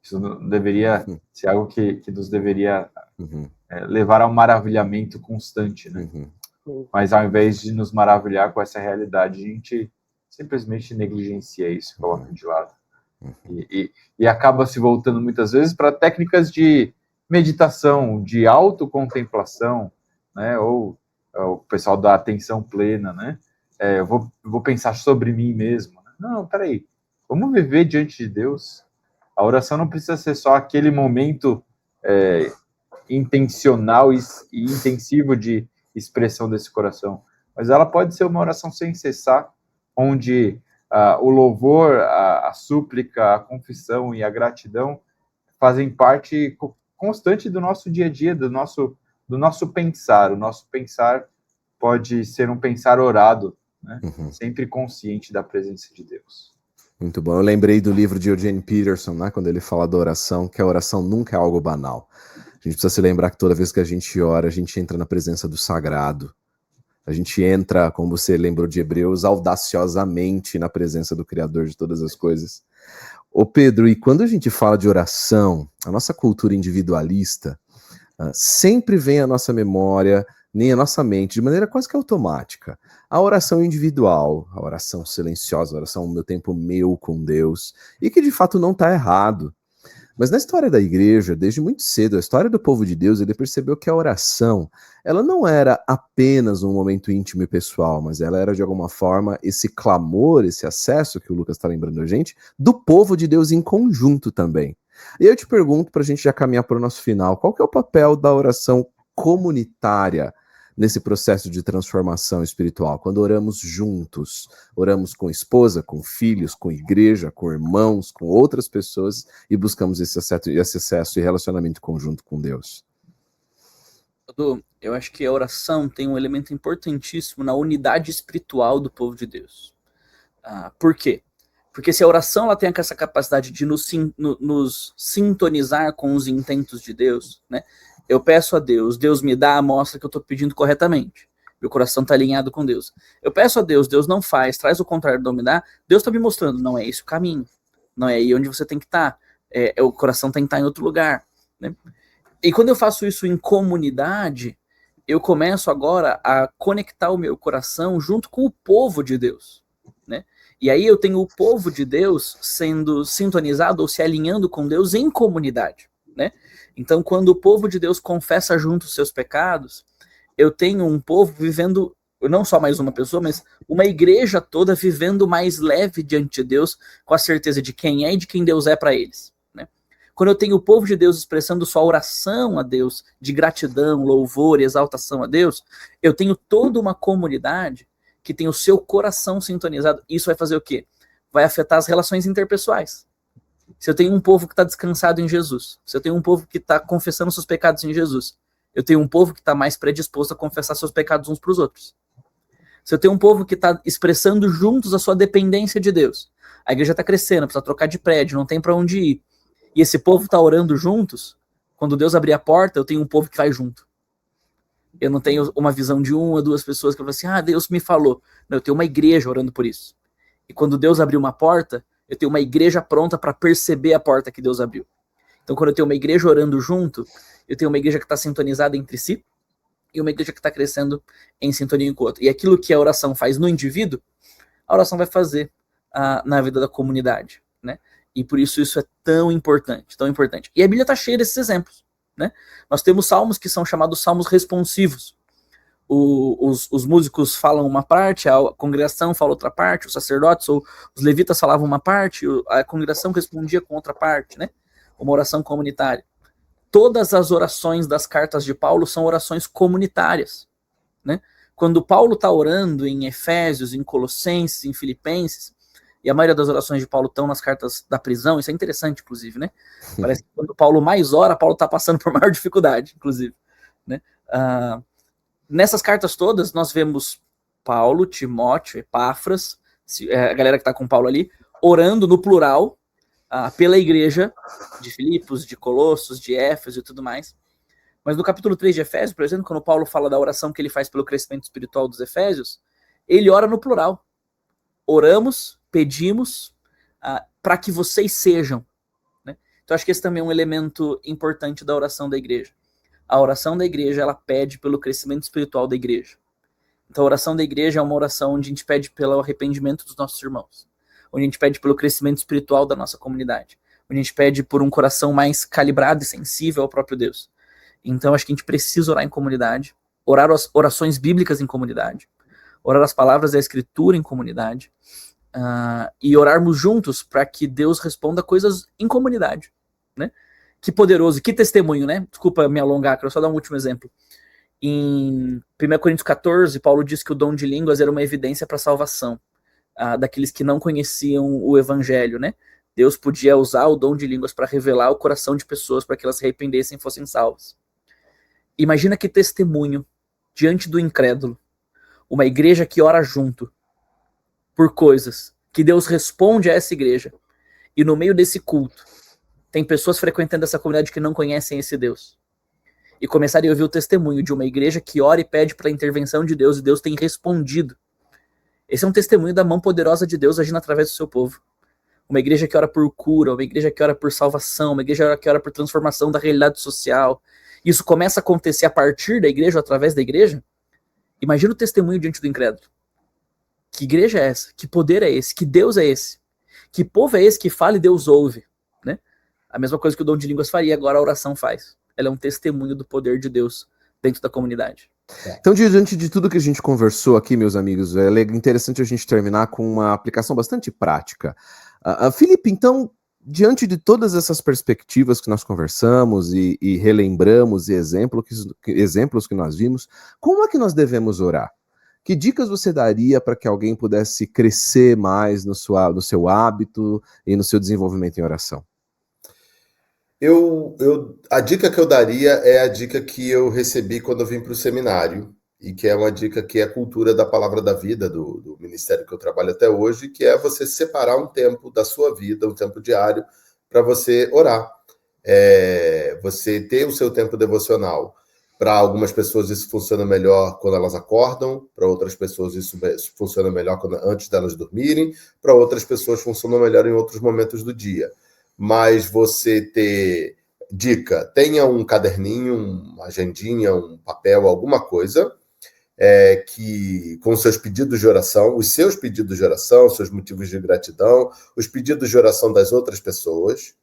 isso não deveria ser algo que nos deveria levar a um maravilhamento constante, né? Mas ao invés de nos maravilhar com essa realidade, a gente simplesmente negligencia isso, coloca de lado. E acaba se voltando muitas vezes para técnicas de meditação, de autocontemplação, né? Ou o pessoal da atenção plena, né? Eu vou pensar sobre mim mesmo. Não, peraí, vamos viver diante de Deus. A oração não precisa ser só aquele momento intencional e intensivo de expressão desse coração, mas ela pode ser uma oração sem cessar, onde o louvor, a súplica, a confissão e a gratidão fazem parte constante do nosso dia a dia, do nosso pensar. O nosso pensar pode ser um pensar orado, né? Sempre consciente da presença de Deus.
Muito bom. Eu lembrei do livro de Eugene Peterson, né, quando ele fala da oração, que a oração nunca é algo banal. A gente precisa se lembrar que toda vez que a gente ora, a gente entra na presença do sagrado. A gente entra, como você lembrou de Hebreus, audaciosamente na presença do Criador de todas as coisas. Ô Pedro, e quando a gente fala de oração, a nossa cultura individualista sempre vem à nossa memória, nem à nossa mente, de maneira quase que automática. A oração individual, a oração silenciosa, a oração meu tempo meu com Deus, e que de fato não está errado. Mas na história da igreja, desde muito cedo, a história do povo de Deus, ele percebeu que a oração, ela não era apenas um momento íntimo e pessoal, mas ela era, de alguma forma, esse clamor, esse acesso que o Lucas está lembrando a gente, do povo de Deus em conjunto também. E eu te pergunto, para a gente já caminhar para o nosso final, qual que é o papel da oração comunitária nesse processo de transformação espiritual, quando oramos juntos, oramos com esposa, com filhos, com igreja, com irmãos, com outras pessoas e buscamos esse acesso e relacionamento conjunto com Deus?
Eu acho que a oração tem um elemento importantíssimo na unidade espiritual do povo de Deus. Por quê? Porque se a oração ela tem essa capacidade de nos sintonizar com os intentos de Deus, né? Eu peço a Deus, Deus me dá a amostra que eu estou pedindo corretamente. Meu coração está alinhado com Deus. Eu peço a Deus, Deus não faz, traz o contrário do me dá. Deus está me mostrando, não é esse o caminho. Não é aí onde você tem que estar. O coração tem que estar em outro lugar. Né? E quando eu faço isso em comunidade, eu começo agora a conectar o meu coração junto com o povo de Deus. Né? E aí eu tenho o povo de Deus sendo sintonizado ou se alinhando com Deus em comunidade. Né? Então, quando o povo de Deus confessa junto os seus pecados, eu tenho um povo vivendo, não só mais uma pessoa, mas uma igreja toda vivendo mais leve diante de Deus, com a certeza de quem é e de quem Deus é para eles. Né? Quando eu tenho o povo de Deus expressando sua oração a Deus, de gratidão, louvor e exaltação a Deus, eu tenho toda uma comunidade que tem o seu coração sintonizado. Isso vai fazer o quê? Vai afetar as relações interpessoais. Se eu tenho um povo que está descansado em Jesus, se eu tenho um povo que está confessando seus pecados em Jesus, eu tenho um povo que está mais predisposto a confessar seus pecados uns para os outros. Se eu tenho um povo que está expressando juntos a sua dependência de Deus, a igreja está crescendo, precisa trocar de prédio, não tem para onde ir, e esse povo está orando juntos, quando Deus abrir a porta, eu tenho um povo que vai junto. Eu não tenho uma visão de uma, duas pessoas que falam assim, Deus me falou. Não, eu tenho uma igreja orando por isso. E quando Deus abrir uma porta, eu tenho uma igreja pronta para perceber a porta que Deus abriu. Então, quando eu tenho uma igreja orando junto, eu tenho uma igreja que está sintonizada entre si e uma igreja que está crescendo em sintonia com o outro. E aquilo que a oração faz no indivíduo, a oração vai fazer na vida da comunidade. Né? E por isso é tão importante, tão importante. E a Bíblia está cheia desses exemplos. Né? Nós temos salmos que são chamados salmos responsivos. Os músicos falam uma parte, a congregação fala outra parte, os sacerdotes ou os levitas falavam uma parte, a congregação respondia com outra parte, né? Uma oração comunitária. Todas as orações das cartas de Paulo são orações comunitárias, né? Quando Paulo está orando em Efésios, em Colossenses, em Filipenses, e a maioria das orações de Paulo estão nas cartas da prisão, isso é interessante, inclusive, né? Parece que quando Paulo mais ora, Paulo está passando por maior dificuldade, inclusive, né? Nessas cartas todas, nós vemos Paulo, Timóteo, Epáfras, a galera que está com Paulo ali, orando no plural pela igreja de Filipos, de Colossos, de Éfeso e tudo mais. Mas no capítulo 3 de Efésios, por exemplo, quando Paulo fala da oração que ele faz pelo crescimento espiritual dos Efésios, ele ora no plural. Oramos, pedimos para que vocês sejam. Né? Então acho que esse também é um elemento importante da oração da igreja. A oração da igreja, ela pede pelo crescimento espiritual da igreja. Então a oração da igreja é uma oração onde a gente pede pelo arrependimento dos nossos irmãos, onde a gente pede pelo crescimento espiritual da nossa comunidade, onde a gente pede por um coração mais calibrado e sensível ao próprio Deus. Então acho que a gente precisa orar em comunidade, orar as orações bíblicas em comunidade, orar as palavras da Escritura em comunidade, e orarmos juntos para que Deus responda coisas em comunidade, né? Que poderoso, que testemunho, né? Desculpa me alongar, quero só dar um último exemplo. Em 1 Coríntios 14, Paulo diz que o dom de línguas era uma evidência para a salvação daqueles que não conheciam o evangelho, né? Deus podia usar o dom de línguas para revelar o coração de pessoas para que elas se arrependessem e fossem salvas. Imagina que testemunho diante do incrédulo. Uma igreja que ora junto por coisas que Deus responde a essa igreja. E no meio desse culto, tem pessoas frequentando essa comunidade que não conhecem esse Deus. E começarem a ouvir o testemunho de uma igreja que ora e pede pela intervenção de Deus, e Deus tem respondido. Esse é um testemunho da mão poderosa de Deus agindo através do seu povo. Uma igreja que ora por cura, uma igreja que ora por salvação, uma igreja que ora por transformação da realidade social. Isso começa a acontecer a partir da igreja ou através da igreja. Imagina o testemunho diante do incrédulo. Que igreja é essa? Que poder é esse? Que Deus é esse? Que povo é esse que fala e Deus ouve? Né? A mesma coisa que o dom de línguas faria, agora a oração faz. Ela é um testemunho do poder de Deus dentro da comunidade.
Então, diante de tudo que a gente conversou aqui, meus amigos, é interessante a gente terminar com uma aplicação bastante prática. Felipe, então, diante de todas essas perspectivas que nós conversamos e relembramos e exemplos que nós vimos, como é que nós devemos orar? Que dicas você daria para que alguém pudesse crescer mais no seu hábito e no seu desenvolvimento em oração?
A dica que eu daria é a dica que eu recebi quando eu vim para o seminário, e que é uma dica que é a cultura da palavra da vida do ministério que eu trabalho até hoje, que é você separar um tempo da sua vida, um tempo diário, para você orar. Você ter o seu tempo devocional. Para algumas pessoas isso funciona melhor quando elas acordam, para outras pessoas isso funciona melhor antes delas dormirem, para outras pessoas funciona melhor em outros momentos do dia. Mas você ter dica, tenha um caderninho, uma agendinha, um papel, alguma coisa, que com seus pedidos de oração, os seus pedidos de oração, seus motivos de gratidão, os pedidos de oração das outras pessoas,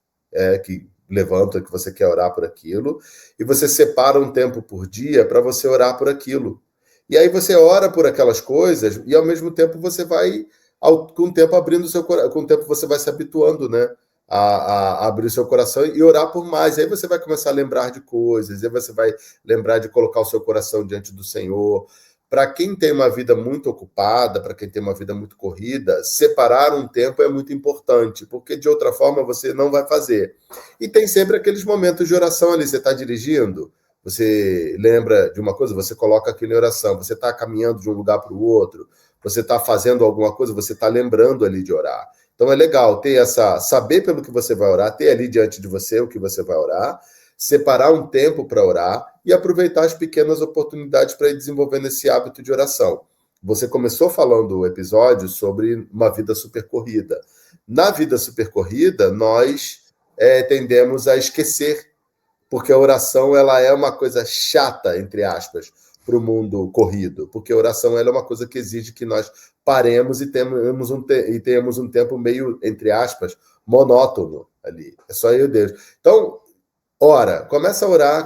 que levantam, que você quer orar por aquilo, e você separa um tempo por dia para você orar por aquilo. E aí você ora por aquelas coisas, e ao mesmo tempo você vai, com o tempo abrindo o seu coração, com o tempo você vai se habituando, né? A abrir o seu coração e orar por mais. Aí você vai começar a lembrar de coisas, aí você vai lembrar de colocar o seu coração diante do Senhor. Para quem tem uma vida muito ocupada, para quem tem uma vida muito corrida, separar um tempo é muito importante, porque de outra forma você não vai fazer. E tem sempre aqueles momentos de oração ali. Você está dirigindo, você lembra de uma coisa, você coloca aquilo em oração. Você está caminhando de um lugar para o outro, você está fazendo alguma coisa, você está lembrando ali de orar. Então é legal ter saber pelo que você vai orar, ter ali diante de você o que você vai orar, separar um tempo para orar e aproveitar as pequenas oportunidades para ir desenvolvendo esse hábito de oração. Você começou falando o episódio sobre uma vida supercorrida. Na vida supercorrida, nós tendemos a esquecer, porque a oração ela é uma coisa chata, entre aspas, para o mundo corrido, porque a oração ela é uma coisa que exige que nós paremos e tenhamos um tempo meio, entre aspas, monótono ali. É só eu e Deus. Então, começa a orar,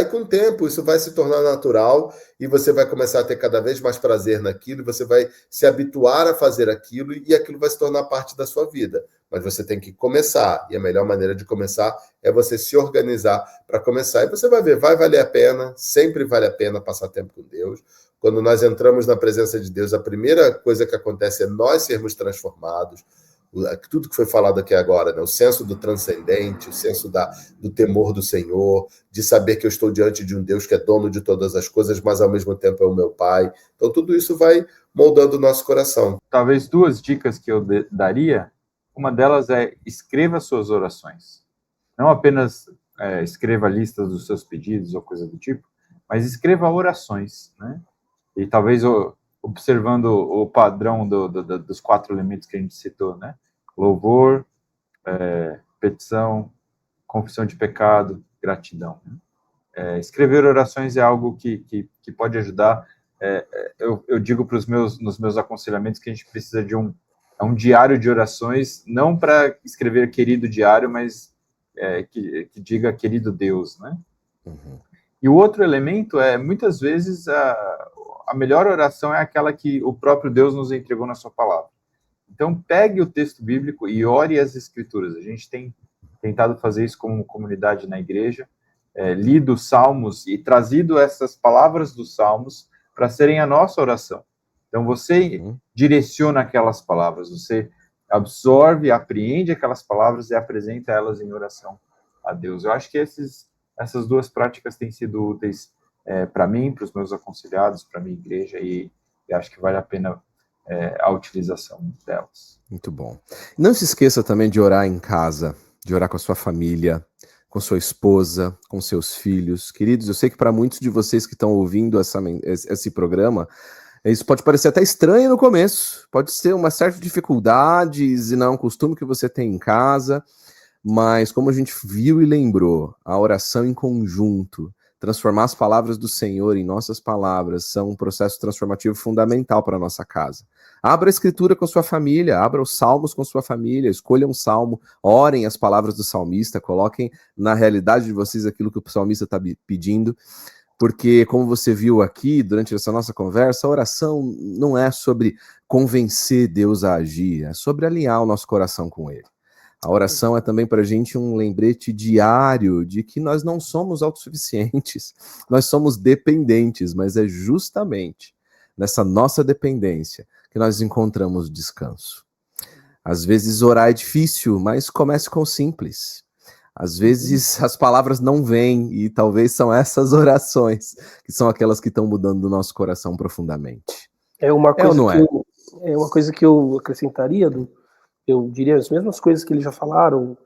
e com o tempo isso vai se tornar natural e você vai começar a ter cada vez mais prazer naquilo, você vai se habituar a fazer aquilo e aquilo vai se tornar parte da sua vida. Mas você tem que começar, e a melhor maneira de começar é você se organizar para começar. E você vai ver, vai valer a pena, sempre vale a pena passar tempo com Deus. Quando nós entramos na presença de Deus, a primeira coisa que acontece é nós sermos transformados. Tudo que foi falado aqui agora, né? O senso do transcendente, o senso do temor do Senhor, de saber que eu estou diante de um Deus que é dono de todas as coisas, mas ao mesmo tempo é o meu Pai. Então tudo isso vai moldando o nosso coração.
Talvez 2 dicas que eu daria, uma delas é escreva suas orações. Não apenas escreva listas dos seus pedidos ou coisa do tipo, mas escreva orações, né? E talvez observando o padrão dos 4 elementos que a gente citou, né? Louvor, petição, confissão de pecado, gratidão. Escrever orações é algo que pode ajudar. Eu digo nos meus aconselhamentos que a gente precisa de um diário de orações, não para escrever querido diário, mas que diga querido Deus, né? Uhum. E o outro elemento muitas vezes, a melhor oração é aquela que o próprio Deus nos entregou na sua palavra. Então, pegue o texto bíblico e ore as escrituras. A gente tem tentado fazer isso como comunidade na igreja, lido os salmos e trazido essas palavras dos salmos para serem a nossa oração. Então, você direciona aquelas palavras, você absorve, apreende aquelas palavras e apresenta elas em oração a Deus. Eu acho que essas 2 práticas têm sido úteis para mim, para os meus aconselhados, para a minha igreja, e acho que vale a pena a utilização delas.
Muito bom. Não se esqueça também de orar em casa, de orar com a sua família, com sua esposa, com seus filhos. Queridos, eu sei que para muitos de vocês que estão ouvindo esse programa, isso pode parecer até estranho no começo, pode ser uma certa dificuldade e não é um costume que você tem em casa, mas como a gente viu e lembrou, a oração em conjunto transformar as palavras do Senhor em nossas palavras são um processo transformativo fundamental para a nossa casa. Abra a Escritura com sua família, abra os salmos com sua família, escolha um salmo, orem as palavras do salmista, coloquem na realidade de vocês aquilo que o salmista está pedindo, porque, como você viu aqui durante essa nossa conversa, a oração não é sobre convencer Deus a agir, é sobre alinhar o nosso coração com Ele. A oração é também para a gente um lembrete diário de que nós não somos autossuficientes, nós somos dependentes, mas é justamente nessa nossa dependência que nós encontramos descanso. Às vezes orar é difícil, mas comece com o simples. Às vezes as palavras não vêm e talvez são essas orações que são aquelas que estão mudando o nosso coração profundamente.
É uma coisa que eu acrescentaria, eu diria as mesmas coisas que eles já falaram,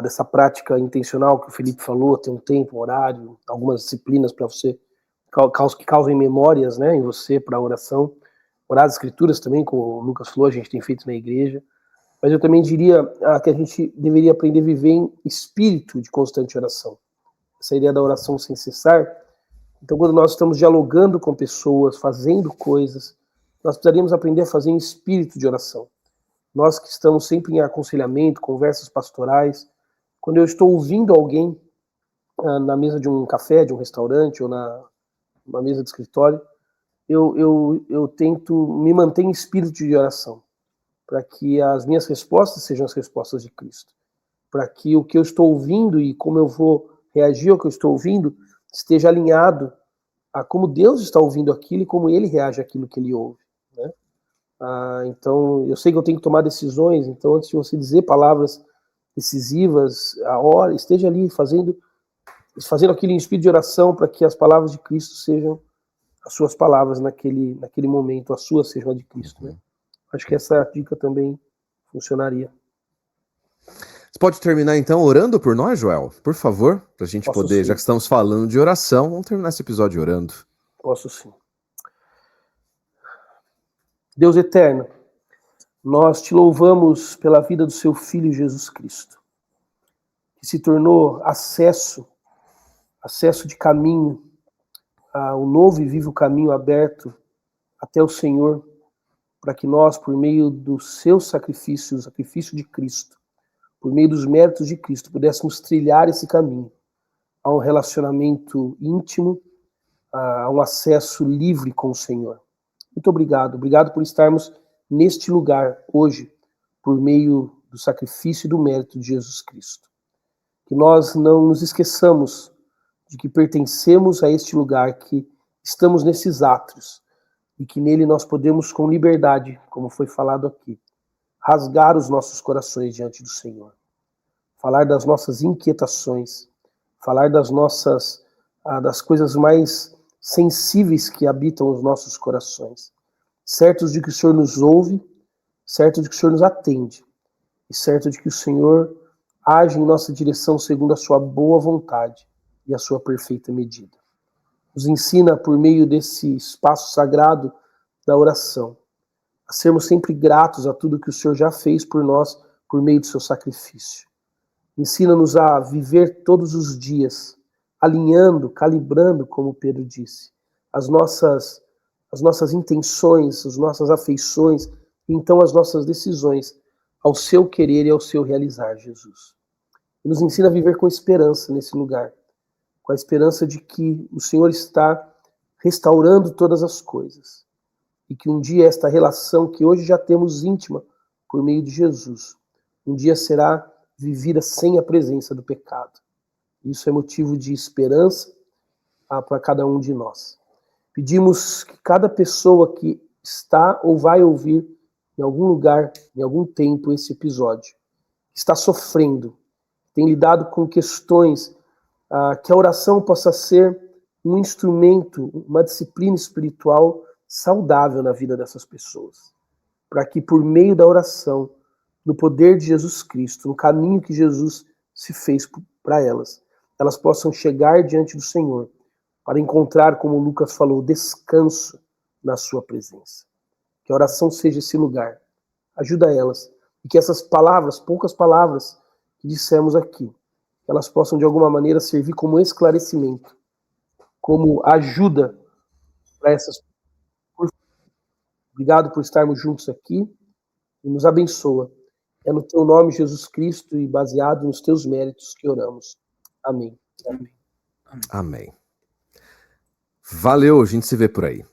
dessa prática intencional que o Felipe falou, ter um tempo, um horário, algumas disciplinas para você, que causem memórias, né, em você para a oração. Orar as escrituras também, como o Lucas falou, a gente tem feito na igreja. Mas eu também diria que a gente deveria aprender a viver em espírito de constante oração. Essa ideia da oração sem cessar. Então, quando nós estamos dialogando com pessoas, fazendo coisas, nós precisaríamos aprender a fazer em espírito de oração. Nós que estamos sempre em aconselhamento, conversas pastorais, quando eu estou ouvindo alguém na mesa de um café, de um restaurante, ou numa mesa de escritório, eu tento me manter em espírito de oração, para que as minhas respostas sejam as respostas de Cristo, para que o que eu estou ouvindo e como eu vou reagir ao que eu estou ouvindo esteja alinhado a como Deus está ouvindo aquilo e como Ele reage àquilo que Ele ouve, né? Então, eu sei que eu tenho que tomar decisões, então antes de você dizer palavras decisivas, a hora, esteja ali fazendo aquilo em espírito de oração para que as palavras de Cristo sejam as suas palavras naquele momento, as suas sejam a de Cristo, né? Acho que essa dica também funcionaria.
Você pode terminar então orando por nós, Joel? Por favor, para a gente
Posso
poder,
sim.
já que estamos falando de oração, vamos terminar esse episódio orando.
Posso sim. Deus eterno, nós te louvamos pela vida do seu Filho Jesus Cristo, que se tornou acesso de caminho, o novo e vivo caminho aberto até o Senhor, para que nós, por meio do seu sacrifício, o sacrifício de Cristo, por meio dos méritos de Cristo, pudéssemos trilhar esse caminho a um relacionamento íntimo, a um acesso livre com o Senhor. Muito obrigado. Obrigado por estarmos neste lugar hoje, por meio do sacrifício e do mérito de Jesus Cristo. Que nós não nos esqueçamos de que pertencemos a este lugar, que estamos nesses átrios, e que nele nós podemos, com liberdade, como foi falado aqui, rasgar os nossos corações diante do Senhor. Falar das nossas inquietações, falar das coisas mais sensíveis que habitam os nossos corações. Certos de que o Senhor nos ouve, certo de que o Senhor nos atende, e certo de que o Senhor age em nossa direção segundo a sua boa vontade e a sua perfeita medida. Nos ensina, por meio desse espaço sagrado da oração, a sermos sempre gratos a tudo que o Senhor já fez por nós, por meio do seu sacrifício. Ensina-nos a viver todos os dias, alinhando, calibrando, como Pedro disse, as nossas intenções, as nossas afeições, e então as nossas decisões ao seu querer e ao seu realizar, Jesus. E nos ensina a viver com esperança nesse lugar, com a esperança de que o Senhor está restaurando todas as coisas, e que um dia esta relação que hoje já temos íntima por meio de Jesus, um dia será vivida sem a presença do pecado. Isso é motivo de esperança para cada um de nós. Pedimos que cada pessoa que está ou vai ouvir em algum lugar, em algum tempo, esse episódio, está sofrendo, tem lidado com questões, que a oração possa ser um instrumento, uma disciplina espiritual saudável na vida dessas pessoas. Para que por meio da oração, no poder de Jesus Cristo, no caminho que Jesus se fez para elas possam chegar diante do Senhor, para encontrar, como o Lucas falou, descanso na sua presença. Que a oração seja esse lugar. Ajuda elas. E que essas palavras, poucas palavras que dissemos aqui, elas possam de alguma maneira servir como esclarecimento como ajuda para essas. Obrigado por estarmos juntos aqui e nos abençoa. É no teu nome, Jesus Cristo, e baseado nos teus méritos que oramos. Amém.
Amém. Valeu, a gente se vê por aí.